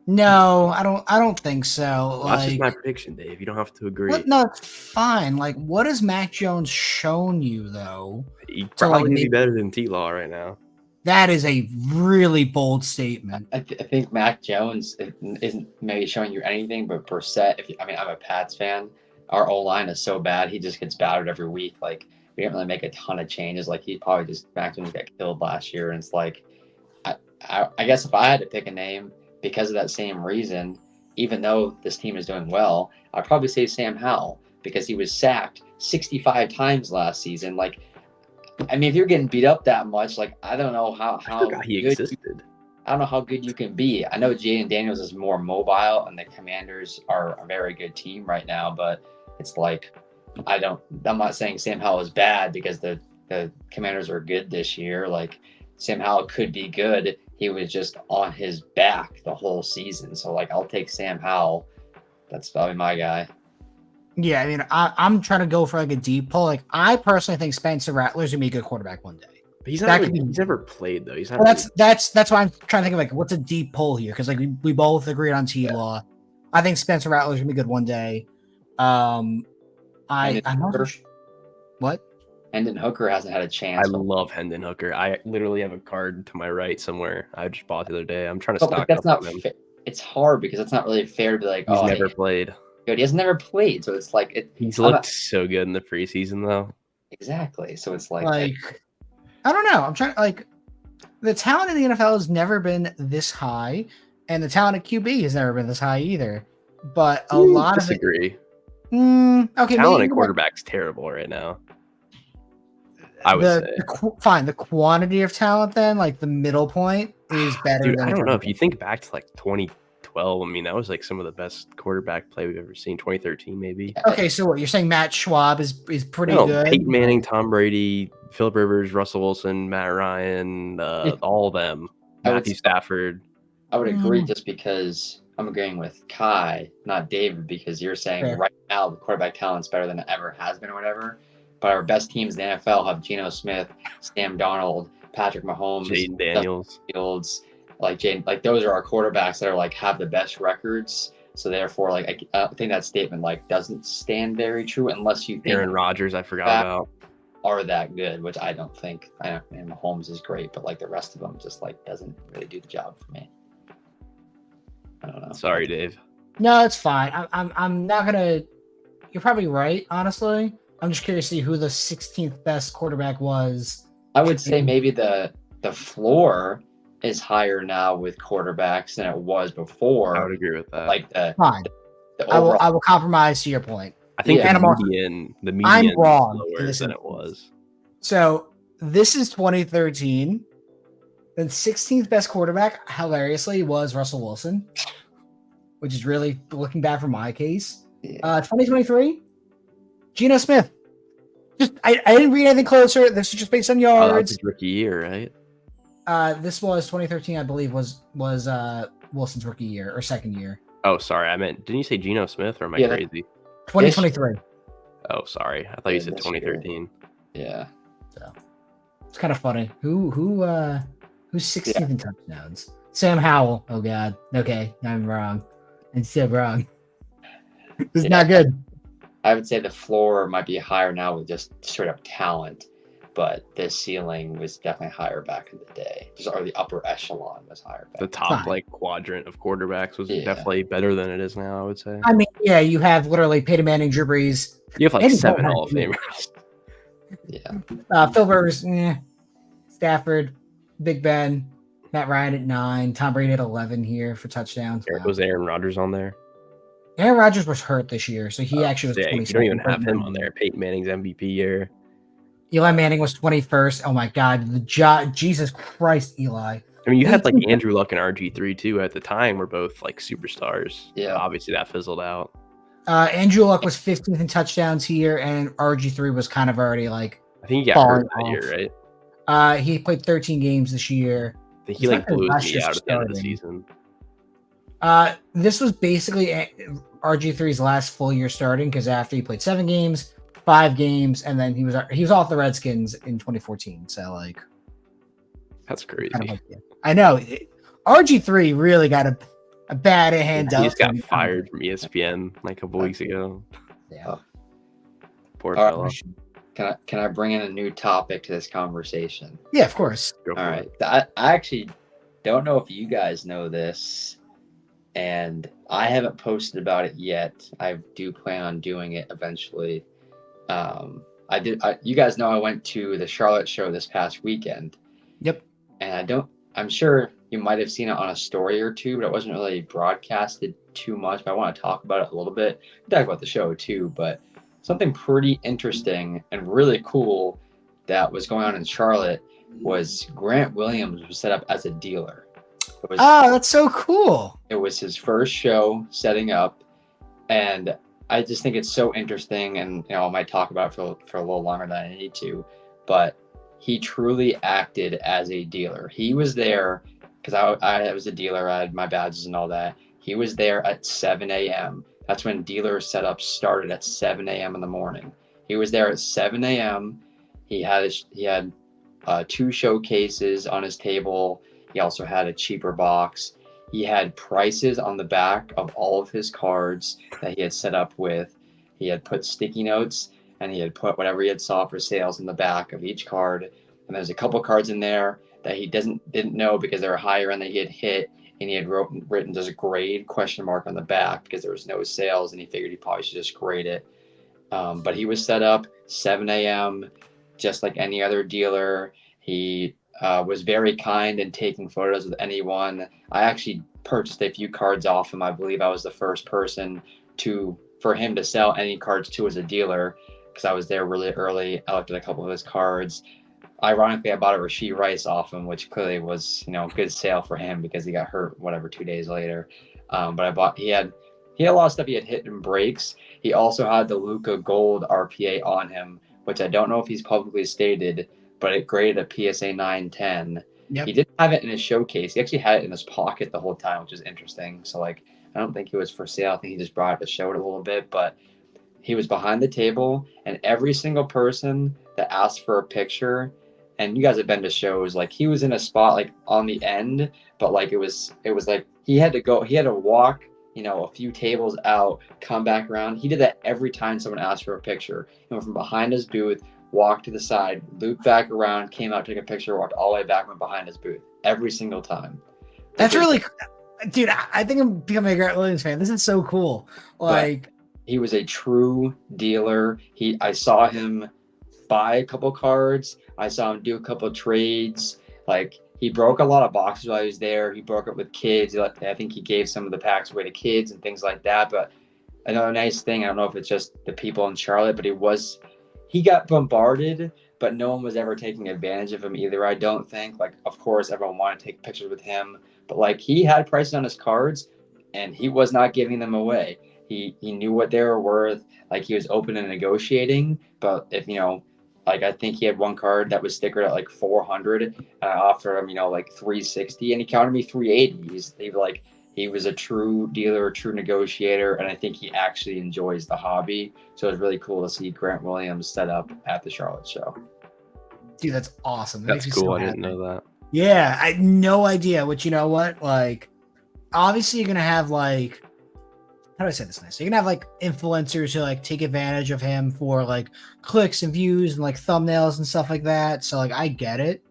No, I don't think so. Well, that's just my prediction, Dave. You don't have to agree. No, it's fine. Like, what has Mac Jones shown you, though? He probably be better than T-Law right now. That is a really bold statement. I think Mac Jones isn't maybe showing you anything, but Brissett, I'm a Pats fan. Our O-line is so bad. He just gets battered every week. Like, we didn't really make a ton of changes. Like, he probably just Mac Jones got killed last year. And it's like, I guess if I had to pick a name because of that same reason, even though this team is doing well, I'd probably say Sam Howell because he was sacked 65 times last season. Like, I mean, if you're getting beat up that much, like, I don't know how he existed. I don't know how good you can be. I know Jaden Daniels is more mobile, and the Commanders are a very good team right now. But it's like, I'm not saying Sam Howell is bad because the Commanders are good this year. Like, Sam Howell could be good. He was just on his back the whole season. So, like, I'll take Sam Howell. That's probably my guy. Yeah, I mean, I'm trying to go for like a deep pull. Like, I personally think Spencer Rattler's gonna be a good quarterback one day. But he's not That really, could be. he's never played though. He's not Well, really, that's why I'm trying to think of like what's a deep pull here because like we both agreed on T Yeah. Law. I think Spencer Rattler's gonna be good one day. I'm not Hooker. sure. What? Hendon Hooker hasn't had a I chance. love Hendon Hooker. I literally have a card to my right somewhere. I just bought the other day. I'm trying to But stock that's up not on him. fair. It's hard because it's not really fair to be like, He's oh, never hey, played. dude, he has never played, so it's like He's I'm looked not- so good in the preseason though. exactly. So it's like, Like, I don't know. I'm trying like the talent in the NFL has never been this high, and the talent at QB has never been this high either. But a lot of it. Disagree. Okay, Talent maybe at quarterback's terrible right now. I would say. Fine. The quantity of talent, then, like the middle point, is better Dude, than. I don't know if you think back to like 2012. I mean, that was like some of the best quarterback play we've ever seen. 2013, maybe. Okay, so what you're saying? Matt Schwab is pretty No, good. Peyton Manning, Tom Brady, Philip Rivers, Russell Wilson, Matt Ryan, all of them. Matthew Stafford. I would agree just because I'm agreeing with Kai, not David, because you're saying Fair. right now the quarterback talent's better than it ever has been or whatever. But our best teams in the NFL have Geno Smith, Sam Darnold, Patrick Mahomes, Jaden Daniels. Fields, like those are our quarterbacks that are like have the best records. So therefore, like I think that statement like doesn't stand very true unless you think Aaron Rodgers, I forgot about. are that good, which I don't think. I mean, Mahomes is great, but like the rest of them just like doesn't really do the job for me. I don't know. Sorry, Dave. No, it's fine. I'm not gonna. You're probably right. Honestly, I'm just curious to see who the 16th best quarterback was. I would say maybe the floor is higher now with quarterbacks than it was before. I would agree with that. Like Fine. the I overall. will compromise to your point. I think Yeah. the median I'm is wrong lower in this than it instance. was. So this is 2013. The 16th best quarterback, hilariously, was Russell Wilson, which is really looking back from my case. 2023, Geno Smith. Just I didn't read anything closer. This is just based on Oh, yards. that's his rookie year, right? This was 2013, I believe, was Wilson's rookie year or second year. Oh, sorry. I meant, didn't you say Geno Smith or am I Yeah. crazy? 2023. Oh, sorry. I thought you said This year. 2013. Yeah. So it's kind of funny. Who's 16th in touchdowns? Sam Howell. Oh God. Okay, I'm wrong. I'm still wrong. This is not good. I would say the floor might be higher now with just straight up talent, but the ceiling was definitely higher back in the day. Or the upper echelon was higher back. The top Fine. quadrant of quarterbacks was Yeah. definitely better than it is now, I would say. I mean, yeah, you have literally Peyton Manning, Drew Brees, You have like and 7 Paul Hall of Hart. Famers. Yeah. Phil Rivers, Stafford, Big Ben, Matt Ryan at 9, Tom Brady at 11 here for touchdowns. Wow. Was Aaron Rodgers on there? Aaron Rodgers was hurt this year, so he actually was Yeah, 22nd. you don't even have him on there. Peyton Manning's MVP year. Eli Manning was 21st. Oh my God, Jesus Christ, Eli. I mean, you had like Andrew Luck and RG3 too at the time were both like superstars. Yeah. Obviously that fizzled out. Andrew Luck was 15th in touchdowns here, and RG3 was kind of already like I think he got hurt that falling year, off. right? He played 13 games this year. I think he It's like not been blew last his knee year's out at the end of the starting. season. This was basically RG3's last full year starting because after he played 7 games, 5 games, and then he was off the Redskins in 2014. So like, That's crazy. kind of like, yeah. I know RG3 really got a bad hand He up. just got fired from ESPN like a couple weeks ago. Yeah. Poor All right. fella. Can I bring in a new topic to this conversation? Yeah, of course. Go for All it. right. I actually don't know if you guys know this, and I haven't posted about it yet. I do plan on doing it eventually. You guys know I went to the Charlotte show this past weekend. Yep. And I'm sure you might have seen it on a story or two, but it wasn't really broadcasted too much. But I want to talk about it a little bit. Talk about the show too, but something pretty interesting and really cool that was going on in Charlotte was Grant Williams was set up as a dealer. That's so cool. It was his first show setting up, and I just think it's so interesting. And I might talk about it for a little longer than I need to, but he truly acted as a dealer. He was there because I was a dealer. I had my badges and all that. He was there at 7 a.m. That's when dealer setup started at 7 a.m. in the morning. He was there at 7 a.m. He had 2 showcases on his table. He also had a cheaper box. He had prices on the back of all of his cards that he had set up with. He had put sticky notes and he had put whatever he had saw for sales in the back of each card. And there's a couple cards in there that he didn't know because they were higher and that he had hit, and he had written just grade question mark on the back because there was no sales, and he figured he probably should just grade it. But he was set up 7 a.m. just like any other dealer. He was very kind in taking photos with anyone. I actually purchased a few cards off him. I believe I was the first person for him to sell any cards to as a dealer because I was there really early. I looked at a couple of his cards. Ironically, I bought a Rashid Rice off him, which clearly was, a good sale for him because he got hurt, 2 days later. But he had a lot of stuff he had hit in breaks. He also had the Luka Gold RPA on him, which I don't know if he's publicly stated, but it graded a PSA 910. Yep. He didn't have it in his showcase. He actually had it in his pocket the whole time, which is interesting. So, I don't think it was for sale. I think he just brought it to show it a little bit, but he was behind the table, and every single person that asked for a picture, and you guys have been to shows, he was in a spot on the end, but it was he had to walk, a few tables out, come back around. He did that every time someone asked for a picture. He went from behind his booth, walked to the side, looped back around, came out, took a picture, walked all the way back, went behind his booth every single time. That's really, dude. I think I'm becoming a Grant Williams fan. This is so cool. He was a true dealer. I saw him buy a couple cards. I saw him do a couple of trades. He broke a lot of boxes while he was there. He broke it with kids. I think he gave some of the packs away to kids and things like that. But another nice thing, I don't know if it's just the people in Charlotte, but he got bombarded, but no one was ever taking advantage of him either, I don't think. Of course, everyone wanted to take pictures with him, but he had prices on his cards, and he was not giving them away. He knew what they were worth. He was open to negotiating, but if, I think he had one card that was stickered at 400, and I offered him, 360, and he counted me 380. He was a true dealer, a true negotiator, and I think he actually enjoys the hobby. So it was really cool to see Grant Williams set up at the Charlotte show. Dude, that's awesome. That's cool. I didn't know that. Yeah, I had no idea. Which, you know what? Obviously you're gonna have how do I say this nice? You're gonna have influencers who take advantage of him for clicks and views and thumbnails and stuff like that. So I get it,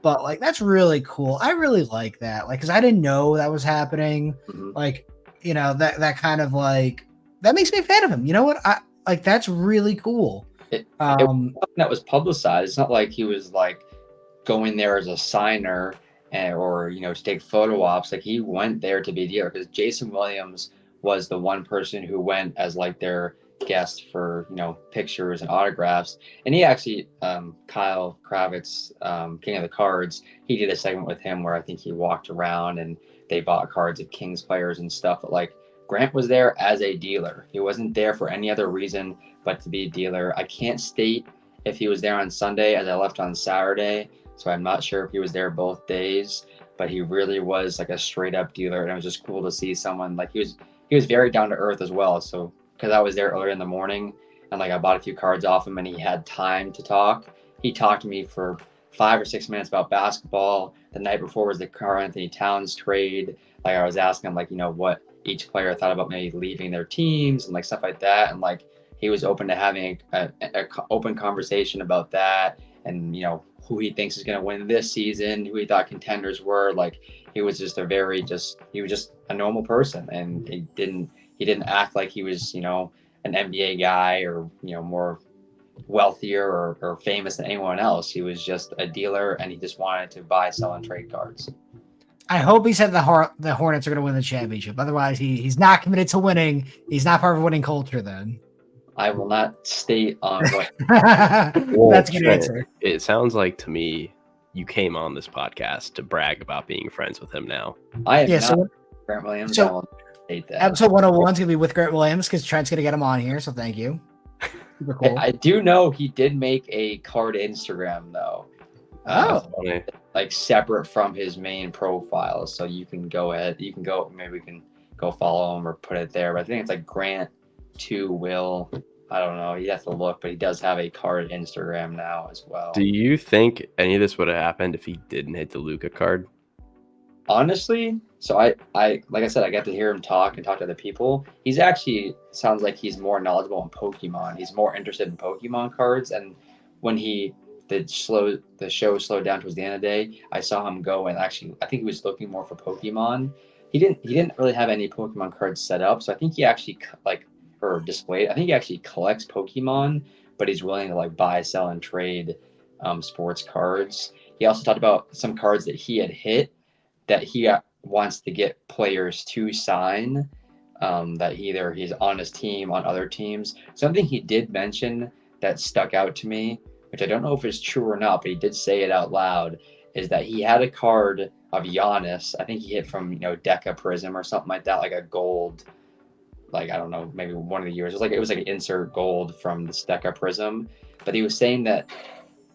but that's really cool. I really like that, because I didn't know that was happening. Mm-hmm. That kind of that makes me a fan of him. You know what? I that's really cool. It was that was publicized. It's not like he was going there as a signer or to take photo ops. He went there to be a dealer because Jason Williams was the one person who went as their guest for pictures and autographs. And he actually Kyle Kravitz, King of the Cards, he did a segment with him where I think he walked around and they bought cards of Kings players and stuff. But Grant was there as a dealer. He wasn't there for any other reason but to be a dealer. I can't state if he was there on Sunday, as I left on Saturday, so I'm not sure if he was there both days, but he really was a straight up dealer. And it was just cool to see someone he was very down to earth as well. So, because I was there earlier in the morning and I bought a few cards off him and he had time to talk. He talked to me for 5 or 6 minutes about basketball. The night before was the Karl-Anthony Towns trade. I was asking him, what each player thought about maybe leaving their teams and stuff like that. And he was open to having a open conversation about that and, who he thinks is going to win this season, who he thought contenders were. He was just he was just a normal person, and he didn't act like he was, an NBA guy or, more wealthier or famous than anyone else. He was just a dealer, and he just wanted to buy, sell, and trade cards. I hope he said the Hornets are going to win the championship. Otherwise, he's not committed to winning. He's not part of winning culture then. I will not state on what. That's a good answer. It sounds like to me you came on this podcast to brag about being friends with him now. I am not Grant Williams. So, I will state that. Episode 101 is going to be with Grant Williams because Trent's going to get him on here, so thank you. Super cool. I do know he did make a card Instagram, though. Funny. Separate from his main profile. So you can go ahead. You can go. Maybe we can go follow him or put it there. But I think it's like Grant to Will. I don't know. You have to look, but he does have a card Instagram now as well. Do you think any of this would have happened if he didn't hit the Luca card? Honestly, so I like I said, I got to hear him talk and talk to other people. He's actually sounds like he's more knowledgeable in Pokemon. He's more interested in Pokemon cards. And when the show slowed down towards the end of the day, I saw him go and actually I think he was looking more for Pokemon. He didn't really have any Pokemon cards set up, so I think he actually or displayed. I think he actually collects Pokemon, but he's willing to like buy, sell, and trade sports cards. He also talked about some cards that he had hit that he wants to get players to sign, that either he's on his team, on other teams. Something he did mention that stuck out to me, which I don't know if it's true or not, but he did say it out loud, is that he had a card of Giannis. I think he hit from, Deca Prism or something like that, like a gold, like, I don't know, maybe one of the years. It was like an insert gold from the Deca Prism. But he was saying that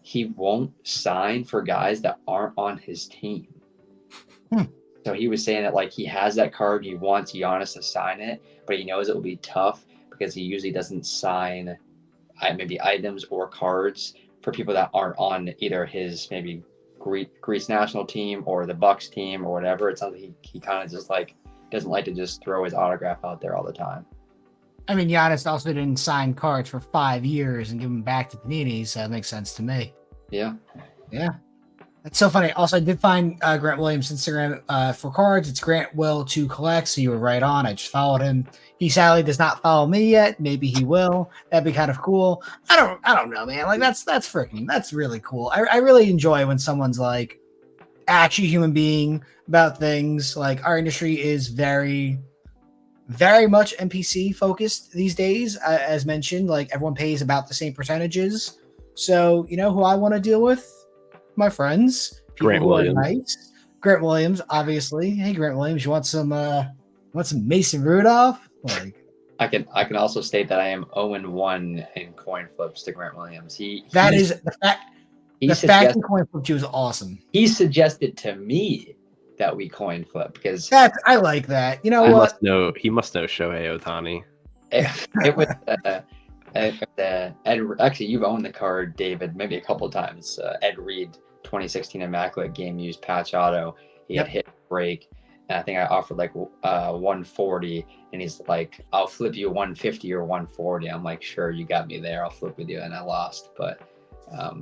he won't sign for guys that aren't on his team. So he was saying that like he has that card, he wants Giannis to sign it, but he knows it will be tough because he usually doesn't sign maybe items or cards for people that aren't on either his maybe Greece national team or the Bucks team or whatever. It sounds like he kind of just like doesn't like to just throw his autograph out there all the time. I mean, Giannis also didn't sign cards for 5 years and give them back to Panini, so that makes sense to me. Yeah. That's so funny. Also, I did find Grant Williams' Instagram for cards. It's Grant Will to collect. So you were right on. I just followed him. He sadly does not follow me yet. Maybe he will. That'd be kind of cool. I don't know, man. Like that's really cool. I really enjoy when someone's like actually a human being about things. Like our industry is very, very much NPC focused these days. As mentioned, like everyone pays about the same percentages. So you know who I want to deal with? My friends, people Grant who Williams. are nice. Grant Williams, obviously. Hey, Grant Williams, you want some Mason Rudolph? Like, I can also state that I am 0-1 in coin flips to Grant Williams. The fact that coin flip you is awesome. He suggested to me that we coin flip because I like that. You know what? He must know Shohei Ohtani. It was Ed. Actually, you've owned the card, David, maybe a couple of times. Ed Reed, 2016 Immaculate Game Used Patch Auto. He had hit break, and I think I offered like 140, and he's like, "I'll flip you 150 or 140." I'm like, "Sure, you got me there. I'll flip with you," and I lost. But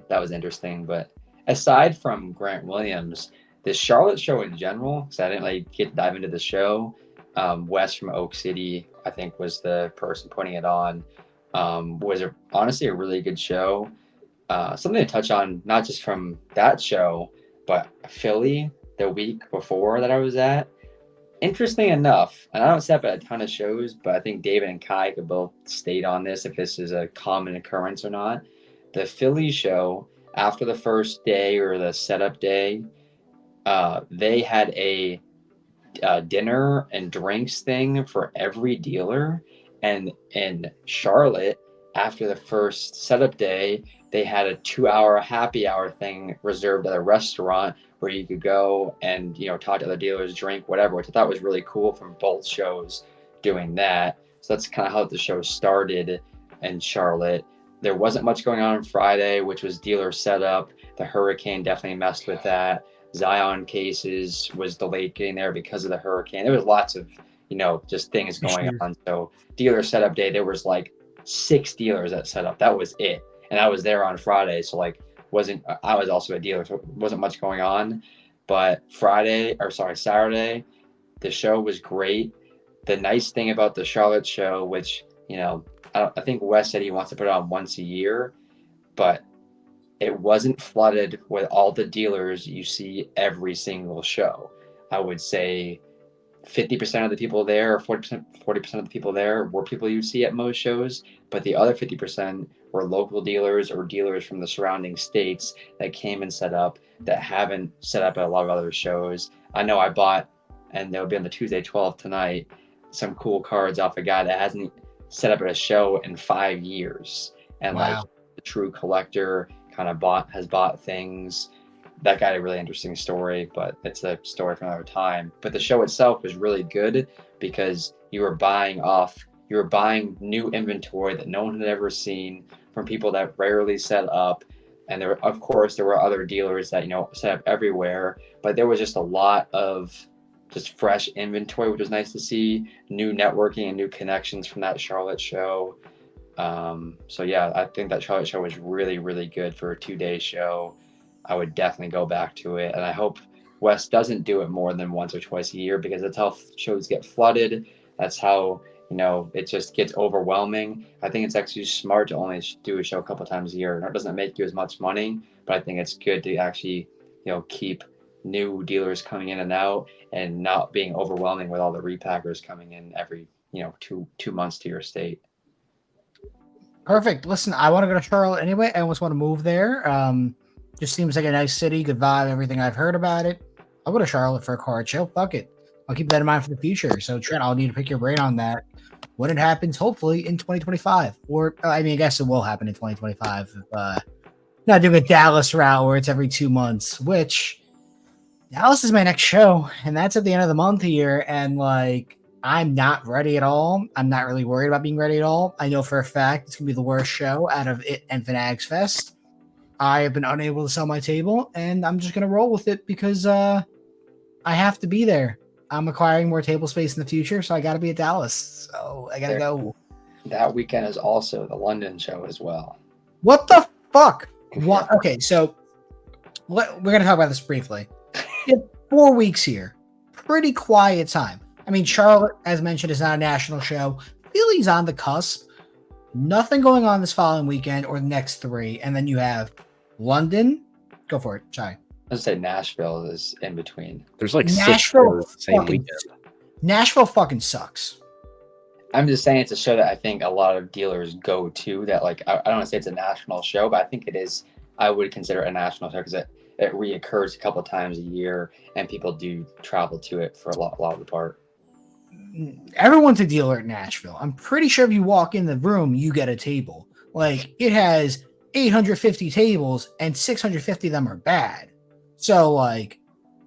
that was interesting. But aside from Grant Williams, the Charlotte show in general, because I didn't like get to dive into the show. Wes from Oak City, I think, was the person putting it on. Was honestly a really good show. Something to touch on, not just from that show, but Philly the week before that I was at. Interesting enough, and I don't step at a ton of shows, but I think David and Kai could both state on this if this is a common occurrence or not. The Philly show, after the first day or the setup day, they had a dinner and drinks thing for every dealer. And in Charlotte, after the first setup day, they had a 2-hour happy hour thing reserved at a restaurant where you could go and, talk to other dealers, drink, whatever, which I thought was really cool from both shows doing that. So that's kind of how the show started in Charlotte. There wasn't much going on Friday, which was dealer setup. The hurricane definitely messed with that. Zion cases was delayed getting there because of the hurricane. There was lots of, just things going on. So dealer setup day, there was like 6 dealers that set up. That was it. And I was there on Friday. So I was also a dealer, so wasn't much going on. But Saturday, the show was great. The nice thing about the Charlotte show, which, I think Wes said he wants to put it on once a year, but it wasn't flooded with all the dealers you see every single show. I would say 50% of the people there, or 40% of the people there were people you see at most shows, but the other 50% were local dealers or dealers from the surrounding states that came and set up that haven't set up at a lot of other shows. I know I bought, and they'll be on the Tuesday 12th tonight, some cool cards off a guy that hasn't set up at a show in 5 years. And wow. Like the true collector kind of has bought things that got a really interesting story, but it's a story for another time. But the show itself was really good because you were buying new inventory that no one had ever seen from people that rarely set up. And of course, there were other dealers that, set up everywhere, but there was just a lot of just fresh inventory, which was nice to see, new networking and new connections from that Charlotte show. So yeah, I think that Charlotte show was really, really good for a 2-day show. I would definitely go back to it. And I hope West doesn't do it more than once or twice a year, because that's how shows get flooded. That's how, it just gets overwhelming. I think it's actually smart to only do a show a couple times a year. It doesn't make you as much money, but I think it's good to actually, keep new dealers coming in and out and not being overwhelming with all the repackers coming in every, 2 months to your state. Perfect. Listen, I want to go to Charlotte anyway. I almost want to move there. Just seems like a nice city, good vibe, everything I've heard about it. I'll go to Charlotte for a card show. Fuck it. I'll keep that in mind for the future. So, Trent, I'll need to pick your brain on that when it happens, hopefully in 2025. Or, I guess it will happen in 2025. Not doing a Dallas route where it's every 2 months, which Dallas is my next show. And that's at the end of the month here. And, I'm not ready at all. I'm not really worried about being ready at all. I know for a fact it's going to be the worst show out of it and Fanatics Fest. I have been unable to sell my table, and I'm just going to roll with it because I have to be there. I'm acquiring more table space in the future, so I got to be at Dallas. So I got to go. That weekend is also the London show as well. What the fuck? What? Okay, so we're going to talk about this briefly. 4 weeks here. Pretty quiet time. Charlotte, as mentioned, is not a national show. Philly's on the cusp. Nothing going on this following weekend or the next 3. And then you have London. Go for it. Sorry. I was going to say Nashville is in between. There's like Nashville 6 same weekend. Nashville fucking sucks. I'm just saying it's a show that I think a lot of dealers go to that, I don't want to say it's a national show, but I think it is. I would consider it a national show because it reoccurs a couple of times a year and people do travel to it for a lot of the part. Everyone's a dealer at Nashville. I'm pretty sure if you walk in the room, you get a table. It has 850 tables and 650 of them are bad. So,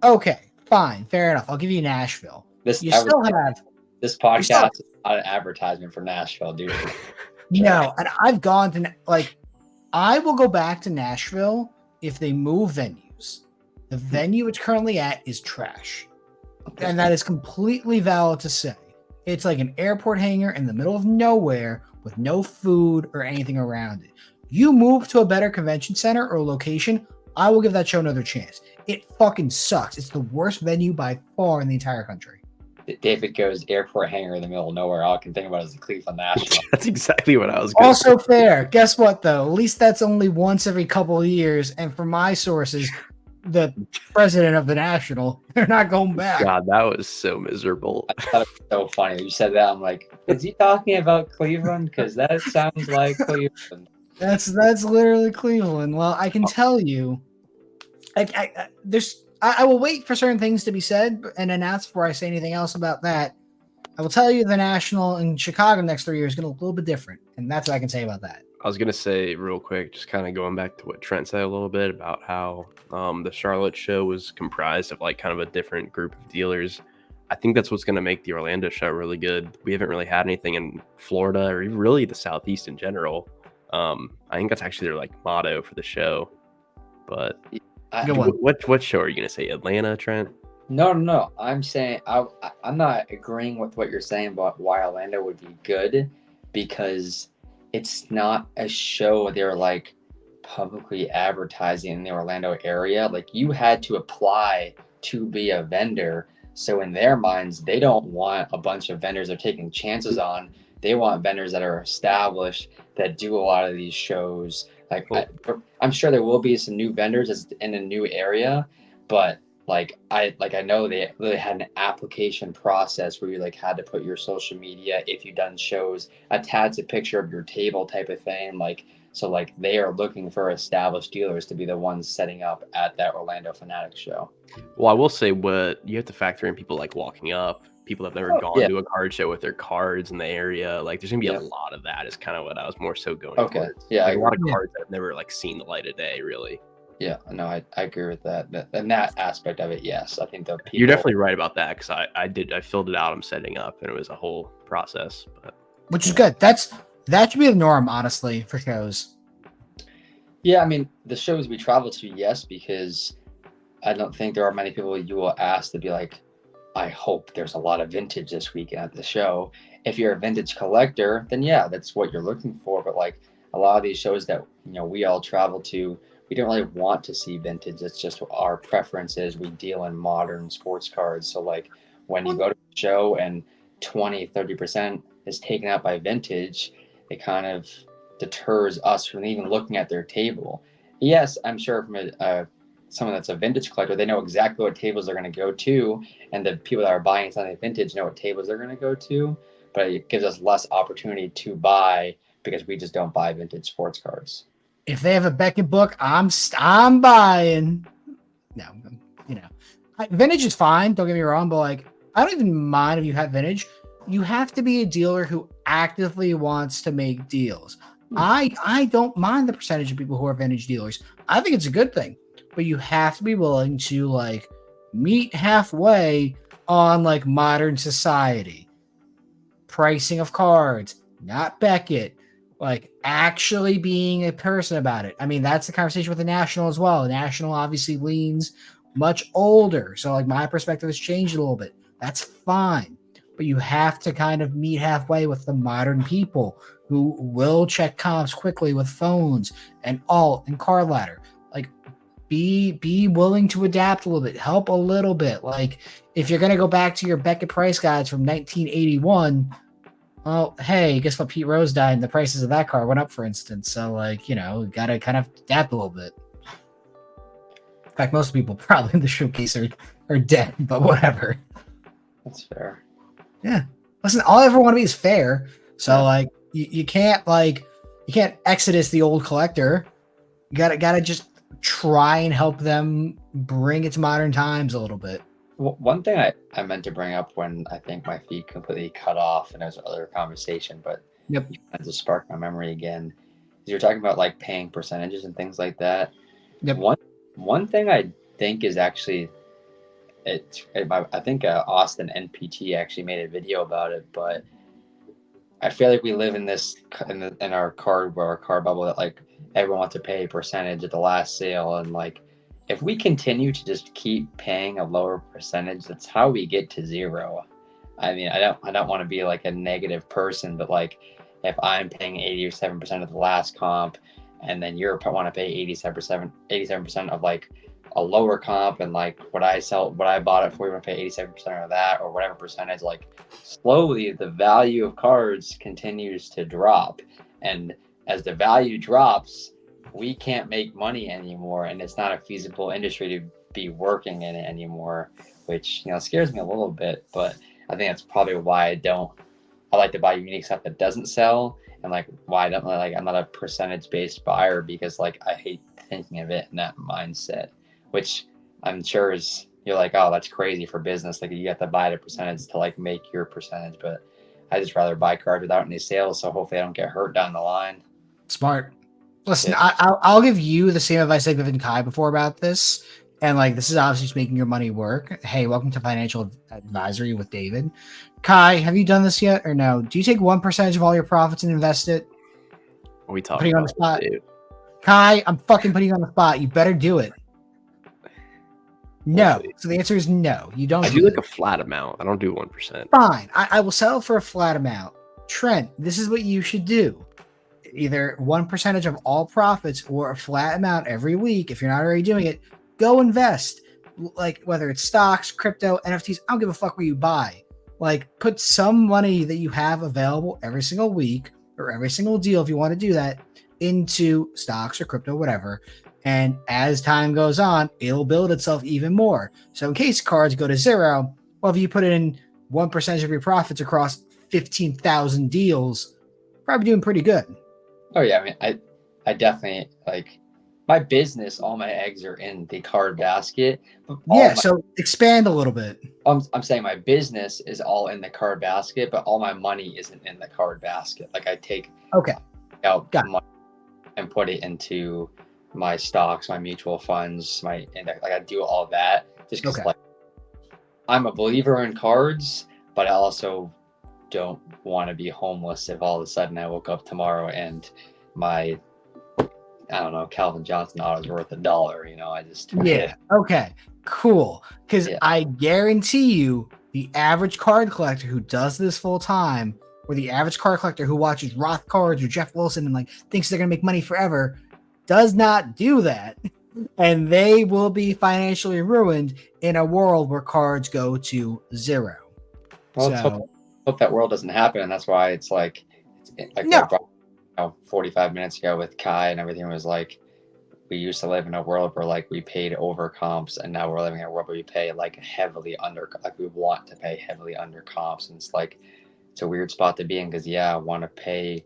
okay, fine, fair enough. I'll give you Nashville. This podcast is not an advertisement for Nashville, dude. No, and I've gone to I will go back to Nashville if they move venues. The venue it's currently at is trash. And that is completely valid to say. It's like an airport hangar in the middle of nowhere with no food or anything around it. You move to a better convention center or location, I will give that show another chance. It fucking sucks. It's the worst venue by far in the entire country. David goes airport hangar in the middle of nowhere. All I can think about is the Cleveland National. That's exactly what I was going to say. Also fair. Guess what, though? At least that's only once every couple of years. And from my sources, the president of the National, they're not going back. God, that was so miserable. I thought it was so funny. You said that. I'm like, is he talking about Cleveland? Because that sounds like Cleveland. That's literally Cleveland. Well, I can tell you, I will wait for certain things to be said and announced before I say anything else about that. I will tell you the National in Chicago next 3 years is going to look a little bit different, and that's what I can say about that. I was going to say real quick, just kind of going back to what Trent said a little bit about how the Charlotte show was comprised of kind of a different group of dealers. I think that's what's going to make the Orlando show really good. We haven't really had anything in Florida or even really the Southeast in general. I think that's actually their motto for the show. But what show are you going to say? Atlanta, Trent? No. I'm saying I'm not agreeing with what you're saying about why Orlando would be good, because it's not a show they're publicly advertising in the Orlando area. You had to apply to be a vendor. So in their minds, they don't want a bunch of vendors they're taking chances on. They want vendors that are established, that do a lot of these shows. I'm sure there will be some new vendors in a new area, but I know they really had an application process where you had to put your social media, if you've done shows, attach a picture of your table type of thing. So they are looking for established dealers to be the ones setting up at that Orlando Fanatics show. Well, I will say what you have to factor in people walking up, people that have never gone to a card show with their cards in the area. There's gonna be a lot of that is kind of what I was more so going Okay. towards. Yeah. A lot of cards that I've never seen the light of day, really. Yeah, no, I agree with that. And that aspect of it, yes. I think the people. You're definitely right about that because I filled it out. I'm setting up, and it was a whole process. But which is good. That should be the norm, honestly, for shows. Yeah, I mean, the shows we travel to, yes, because I don't think there are many people you will ask to be like, I hope there's a lot of vintage this weekend at the show. If you're a vintage collector, then yeah, that's what you're looking for. But like a lot of these shows that we all travel to, we don't really want to see vintage. It's just our preferences. We deal in modern sports cards. So like when you go to a show and 20-30% is taken out by vintage, it kind of deters us from even looking at their table. Yes, I'm sure from someone that's a vintage collector, they know exactly what tables they're going to go to, and the people that are buying something vintage know what tables they're going to go to. But it gives us less opportunity to buy because we just don't buy vintage sports cards. If they have a Beckett book, I'm buying. No, vintage is fine. Don't get me wrong, but like I don't even mind if you have vintage. You have to be a dealer who actively wants to make deals. I don't mind the percentage of people who are vintage dealers. I think it's a good thing, but you have to be willing to like meet halfway on like modern society, pricing of cards, not Beckett, like actually being a person about it. I mean, that's the conversation with the National as well. The National obviously leans much older. So like my perspective has changed a little bit. That's fine. But you have to kind of meet halfway with the modern people who will check comps quickly with phones and alt and card ladder. Like be willing to adapt a little bit, help a little bit. Like if you're gonna go back to your Beckett price guides from 1981, well, hey, guess what? Pete Rose died and the prices of that car went up, for instance. So, like, gotta kind of adapt a little bit. In fact, most people probably in the showcase are dead, but whatever. That's fair. Yeah. Listen, all I ever want to be is fair. So, like, you can't exodus the old collector. You gotta just try and help them bring it to modern times a little bit. Well, one thing I meant to bring up when I think my feed completely cut off and there was another conversation, but Yep. you had to spark my memory again. Is you're talking about like paying percentages and things like that. Yep. One thing I think is actually I think Austin NPT actually made a video about it, but I feel like we live in this in our card bubble that like everyone wants to pay a percentage at the last sale, and like if we continue to just keep paying a lower percentage, that's how we get to zero. I mean, I don't want to be like a negative person, but like if I'm paying 87% of the last comp, and then you want to pay 87% of like a lower comp, and like what I bought it for, you want to pay 87% of that or whatever percentage, like slowly the value of cards continues to drop. And as the value drops, we can't make money anymore, and it's not a feasible industry to be working in it anymore, which scares me a little bit. But I think that's probably why I like to buy unique stuff that doesn't sell, and like why I don't like I'm not a percentage based buyer, because like I hate thinking of it in that mindset, which I'm sure is you're like, oh, that's crazy for business. Like you have to buy at a percentage to like make your percentage, but I just rather buy cards without any sales, so hopefully I don't get hurt down the line. Smart. Listen, Yeah. I'll give you the same advice I've given Kai before about this. And like, this is obviously just making your money work. Hey, welcome to Financial Advisory with David. Kai, have you done this yet or no? Do you take 1% of all your profits and invest it? what are we talking Putting you on about, the spot. dude? Kai, I'm fucking putting you on the spot. You better do it. No. We'll So the answer is no. You don't. I do like a flat amount. I don't do 1%. Fine. I will settle for a flat amount. Trent, this is what you should do. Either 1% of all profits or a flat amount every week. If you're not already doing it, go invest. Like whether it's stocks, crypto, NFTs, I don't give a fuck where you buy. Like put some money that you have available every single week or every single deal, if you want to do that, into stocks or crypto, whatever. And as time goes on, it'll build itself even more. So in case cards go to zero, well, if you put in 1% of your profits across 15,000 deals, probably doing pretty good. Oh yeah, I mean, I definitely like my business. All my eggs are in the card basket. So expand a little bit. I'm saying my business is all in the card basket, but all my money isn't in the card basket. Like I take Okay. out Got money and put it into my stocks, my mutual funds, my index. Like I do all that just because Okay. like I'm a believer in cards, but I also don't want to be homeless if all of a sudden I woke up tomorrow and my I don't know Calvin Johnson auto is worth $1. You know, I just Yeah. Okay. Cool. Because yeah. I guarantee you, the average card collector who does this full time, or the average card collector who watches Roth cards or Jeff Wilson and like thinks they're gonna make money forever, does not do that, and they will be financially ruined in a world where cards go to zero. Well, let's So hope that world doesn't happen, and that's why it's like no. what I brought 45 minutes ago with Kai and everything was like we used to live in a world where like we paid over comps, and now we're living in a world where we pay like heavily under, like we want to pay heavily under comps, and it's like it's a weird spot to be in because I want to pay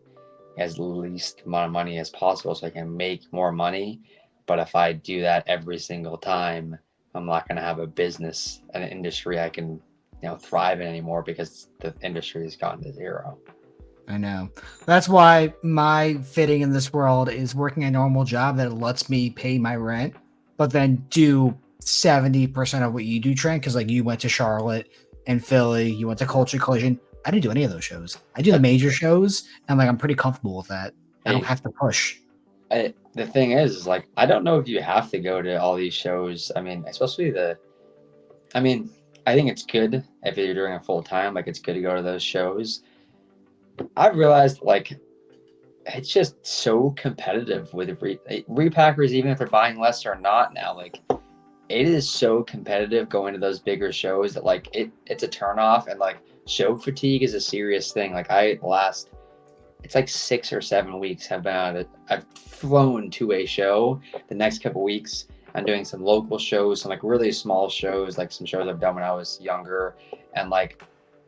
as least amount of money as possible so I can make more money. But if I do that every single time, I'm not going to have a business, an industry I can, thrive in anymore because the industry has gone to zero. I know. That's why my fitting in this world is working a normal job that lets me pay my rent, but then do 70% of what you do, Trent. Because like you went to Charlotte and Philly, you went to Culture Collision. I didn't do any of those shows. I do the major shows, and like I'm pretty comfortable with that. I don't Hey, have to push. the thing is like, I don't know if you have to go to all these shows. I mean, especially I mean, I think it's good if you're doing it full time. Like, it's good to go to those shows. I've realized like it's just so competitive with repackers, even if they're buying less or not now. Like, it is so competitive going to those bigger shows that like it's a turnoff, and like show fatigue is a serious thing. Like it's like 6 or 7 weeks have been out of it. I've flown to a show. The next couple weeks I'm doing some local shows, some like really small shows, like some shows I've done when I was younger, and like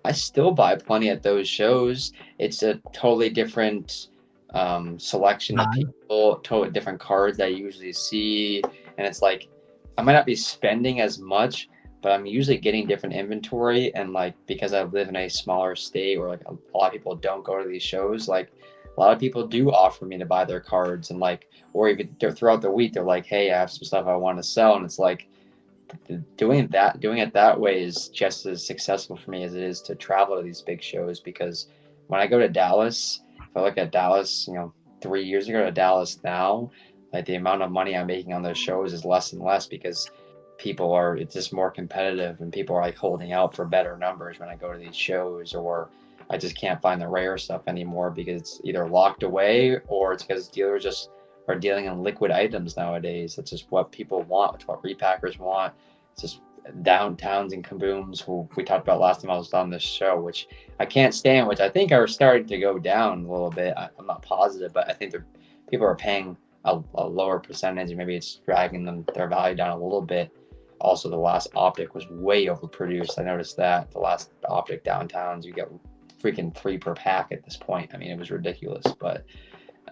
I still buy plenty at those shows. It's a totally different selection of Bye. people, totally different cards that I usually see, and it's like I might not be spending as much, but I'm usually getting different inventory. And like because I live in a smaller state where like a lot of people don't go to these shows, like a lot of people do offer me to buy their cards, and like or even throughout the week they're like, hey, I have some stuff I want to sell, and it's like doing it that way is just as successful for me as it is to travel to these big shows. Because when I go to Dallas, if I look at Dallas, 3 years ago to Dallas now, like the amount of money I'm making on those shows is less and less because it's just more competitive, and people are like holding out for better numbers when I go to these shows, or I just can't find the rare stuff anymore because it's either locked away or it's because dealers just are dealing in liquid items nowadays. That's just what people want. It's what repackers want. It's just downtowns and kabooms who we talked about last time I was on this show, which I can't stand, which I think are starting to go down a little bit. I'm not positive, but I think people are paying a lower percentage, and maybe it's dragging their value down a little bit. Also, the last optic was way overproduced. I noticed that the last optic downtowns, you get freaking 3 per pack at this point. I mean, it was ridiculous, but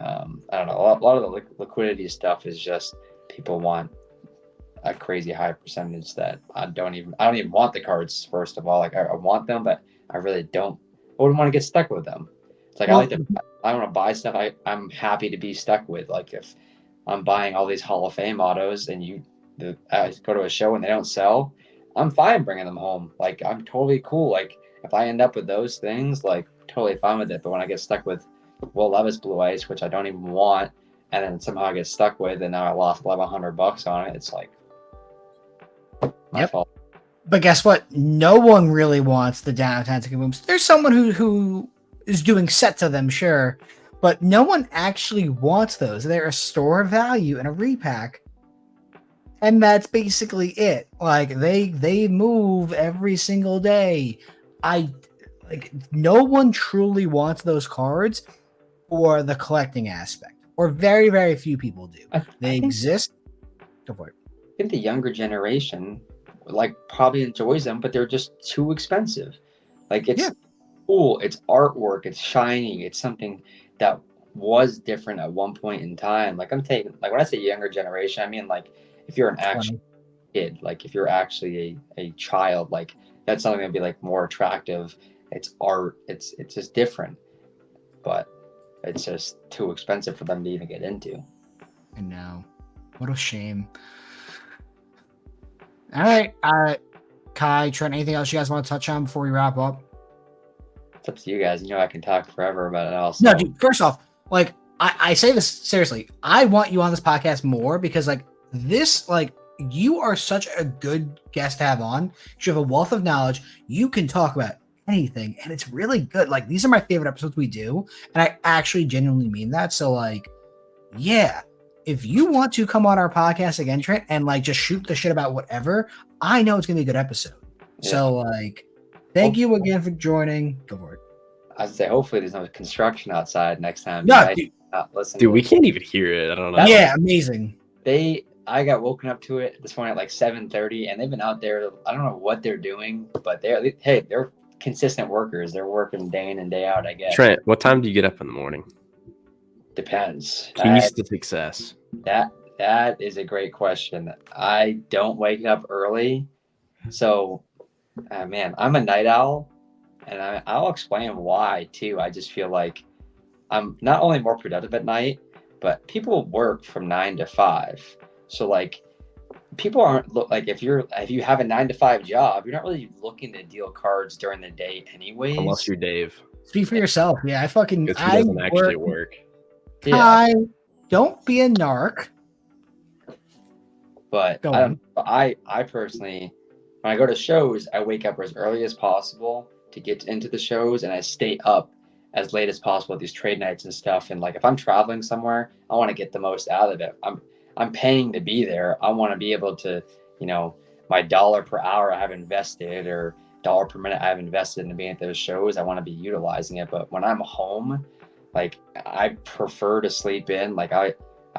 I don't know. A lot of the liquidity stuff is just people want a crazy high percentage that I don't even want the cards. First of all, like I want them, but I really don't. I wouldn't want to get stuck with them. It's like Well, I want to buy stuff I'm happy to be stuck with. Like if I'm buying all these Hall of Fame autos and I go to a show and they don't sell, I'm fine bringing them home. Like I'm totally cool. Like if I end up with those things, like totally fine with it. But when I get stuck with Will Levis Blue Ice, which I don't even want, and then somehow I get stuck with, and now I lost $1,100 on it, it's like my yep. fault. But guess what? No one really wants the downtown ticket booms. There's someone who is doing set to them, sure, but no one actually wants those. They're a store of value and a repack, and that's basically it. Like they move every single day. I like no one truly wants those cards for the collecting aspect, or very few people do. I They think exist. Go for it. the younger generation like probably enjoys them, but they're just too expensive. Like Yeah. it's cool, it's artwork, it's shiny, it's something that was different at one point in time. Like I'm taking like when I say younger generation, I mean like if you're an actual 20. kid, like if you're actually a child, like that's something that'd be like more attractive. It's art, it's just different, but it's just too expensive for them to even get into. I know. What a shame. All right. Kai, Trent, anything else you guys want to touch on before we wrap up? It's up to you guys. You know, I can talk forever about it also. No, dude, first off, like, I say this seriously. I want you on this podcast more because, like, this, like, you are such a good guest to have on. You have a wealth of knowledge. You can talk about anything, and it's really good. Like, these are my favorite episodes we do, and I actually genuinely mean that. So, like, yeah, if you want to come on our podcast again, Trent, and, like, just shoot the shit about whatever, I know it's going to be a good episode. Yeah. So, like, thank you again for joining. Go for it. I'd say hopefully there's no construction outside next time. No, dude, we can't even hear it. I don't know. Yeah, amazing. I got woken up to it this morning at like 7:30, and they've been out there. I don't know what they're doing, but they're consistent workers. They're working day in and day out, I guess. Trent, what time do you get up in the morning? Depends. Keys to success. That is a great question. I don't wake up early, so man, I'm a night owl, and I'll explain why too. I just feel like I'm not only more productive at night, but people work from 9 to 5. So like people aren't like if you have a 9 to 5 job, you're not really looking to deal cards during the day anyways. Unless you're Dave. Speak for yourself. Yeah, he doesn't actually work. Yeah. Don't be a narc. But I personally, when I go to shows, I wake up as early as possible to get into the shows, and I stay up as late as possible at these trade nights and stuff. And like if I'm traveling somewhere, I want to get the most out of it. I'm paying to be there. I want to be able to, you know, my $1 per hour I have invested or $1 per minute I have invested into being at those shows, I want to be utilizing it. But when I'm home, like I prefer to sleep in. Like I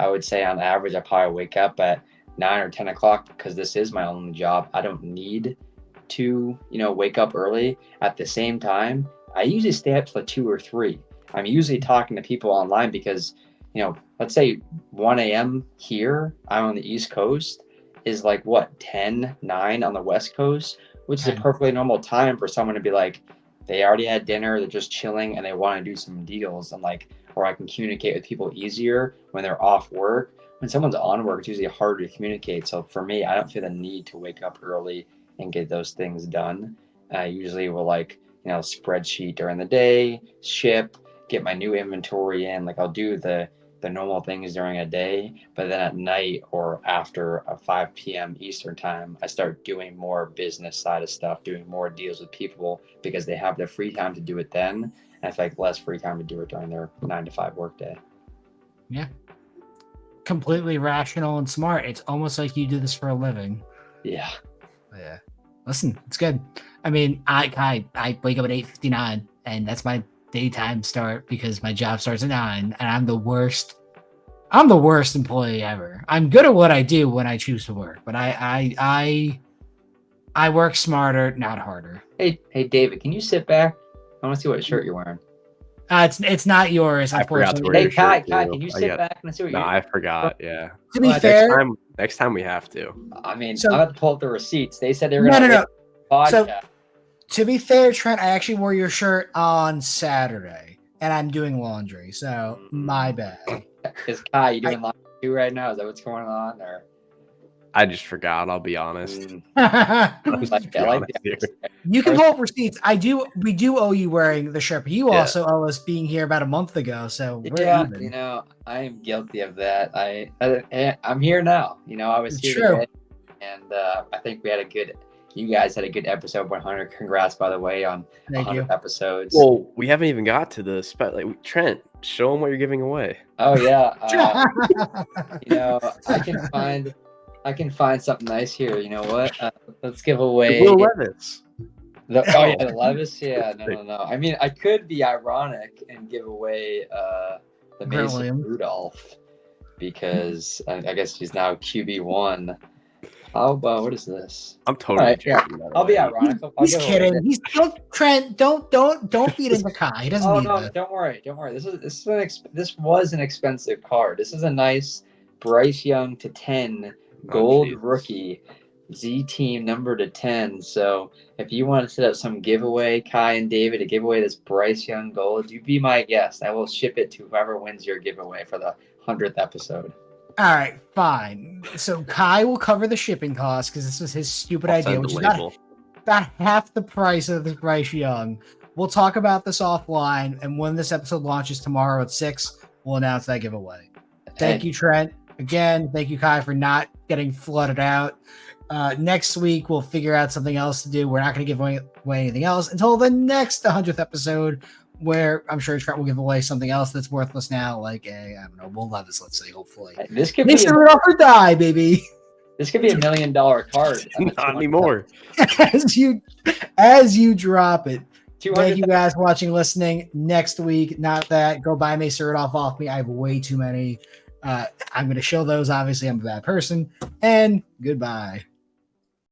would say on average, I probably wake up at 9 or 10 o'clock because this is my only job. I don't need to, you know, wake up early. At the same time, I usually stay up till 2 or 3. I'm usually talking to people online because, you know, let's say 1 a.m. here, I'm on the East Coast, is like what, 10, 9 on the West Coast, which is a perfectly normal time for someone to be like, they already had dinner, they're just chilling, and they want to do some deals. And like, or I can communicate with people easier when they're off work. When someone's on work, it's usually harder to communicate. So for me, I don't feel the need to wake up early and get those things done. I usually will like, you know, spreadsheet during the day, ship, get my new inventory in. Like I'll do the normal things during a day, but then at night or after 5 p.m. Eastern time, I start doing more business side of stuff, doing more deals with people because they have the free time to do it then. And I feel like less free time to do it during their 9 to 5 workday. Yeah. Completely rational and smart. It's almost like you do this for a living. Yeah. Yeah. Listen, it's good. I mean, I wake up at 8:59 and that's my daytime start because my job starts at 9 and I'm the worst employee ever. I'm good at what I do when I choose to work, but I work smarter, not harder. Hey David, can you sit back? I want to see what shirt you're wearing. It's not yours, unfortunately. Hey Kai, can you sit back and see what you're I forgot, yeah. To be fair, next time we have to. I mean, I have to pull up the receipts. They said they were gonna no. So, to be fair, Trent, I actually wore your shirt on Saturday, and I'm doing laundry, so my bad. Is Kai, you doing laundry too right now? Is that what's going on, or? I just forgot. I'll be honest. You can pull up receipts. We do owe you wearing the shirt, but you also owe us being here about a month ago. So we're even. You know, I am guilty of that. I'm here now. You know, I was here today, and I think we had you guys had a good episode 100. Congrats, by the way, on 100 episodes. Well, we haven't even got to the Trent, show them what you're giving away. Oh yeah. You know, I can find something nice here. You know what? Let's give away the Levis. The Levis. Yeah, no. I mean, I could be ironic and give away the Mason Rudolph because I guess he's now QB1. How about what is this? I'm totally I'll be ironic. He's kidding. Trent. Don't feed into Kai. He doesn't need that. Don't worry. This was an expensive card. This is a nice Bryce Young to 10 gold rookie Z team number to 10. So if you want to set up some giveaway, Kai and David, to give away this Bryce Young gold, you be my guest. I will ship it to whoever wins your giveaway for the 100th episode. All right, fine. So Kai will cover the shipping costs because this was his stupid I'll idea, send which the is not label. about half the price of the Bryce Young. We'll talk about this offline, and when this episode launches tomorrow at 6, we'll announce that giveaway. Thank you, Trent. Again, thank you, Kai, for not getting flooded out. Next week, we'll figure out something else to do. We're not going to give away anything else until the next 100th episode, where I'm sure Trent will give away something else that's worthless now, like I don't know, we'll have this, let's say, hopefully. This could be Mason Rudolph or die, baby. This could be $1 million card. Not anymore. as you drop it. 200. Thank you guys for watching, listening. Next week, not that. Go buy Mason Rudolph off me. I have way too many. I'm going to show those. Obviously, I'm a bad person. And goodbye.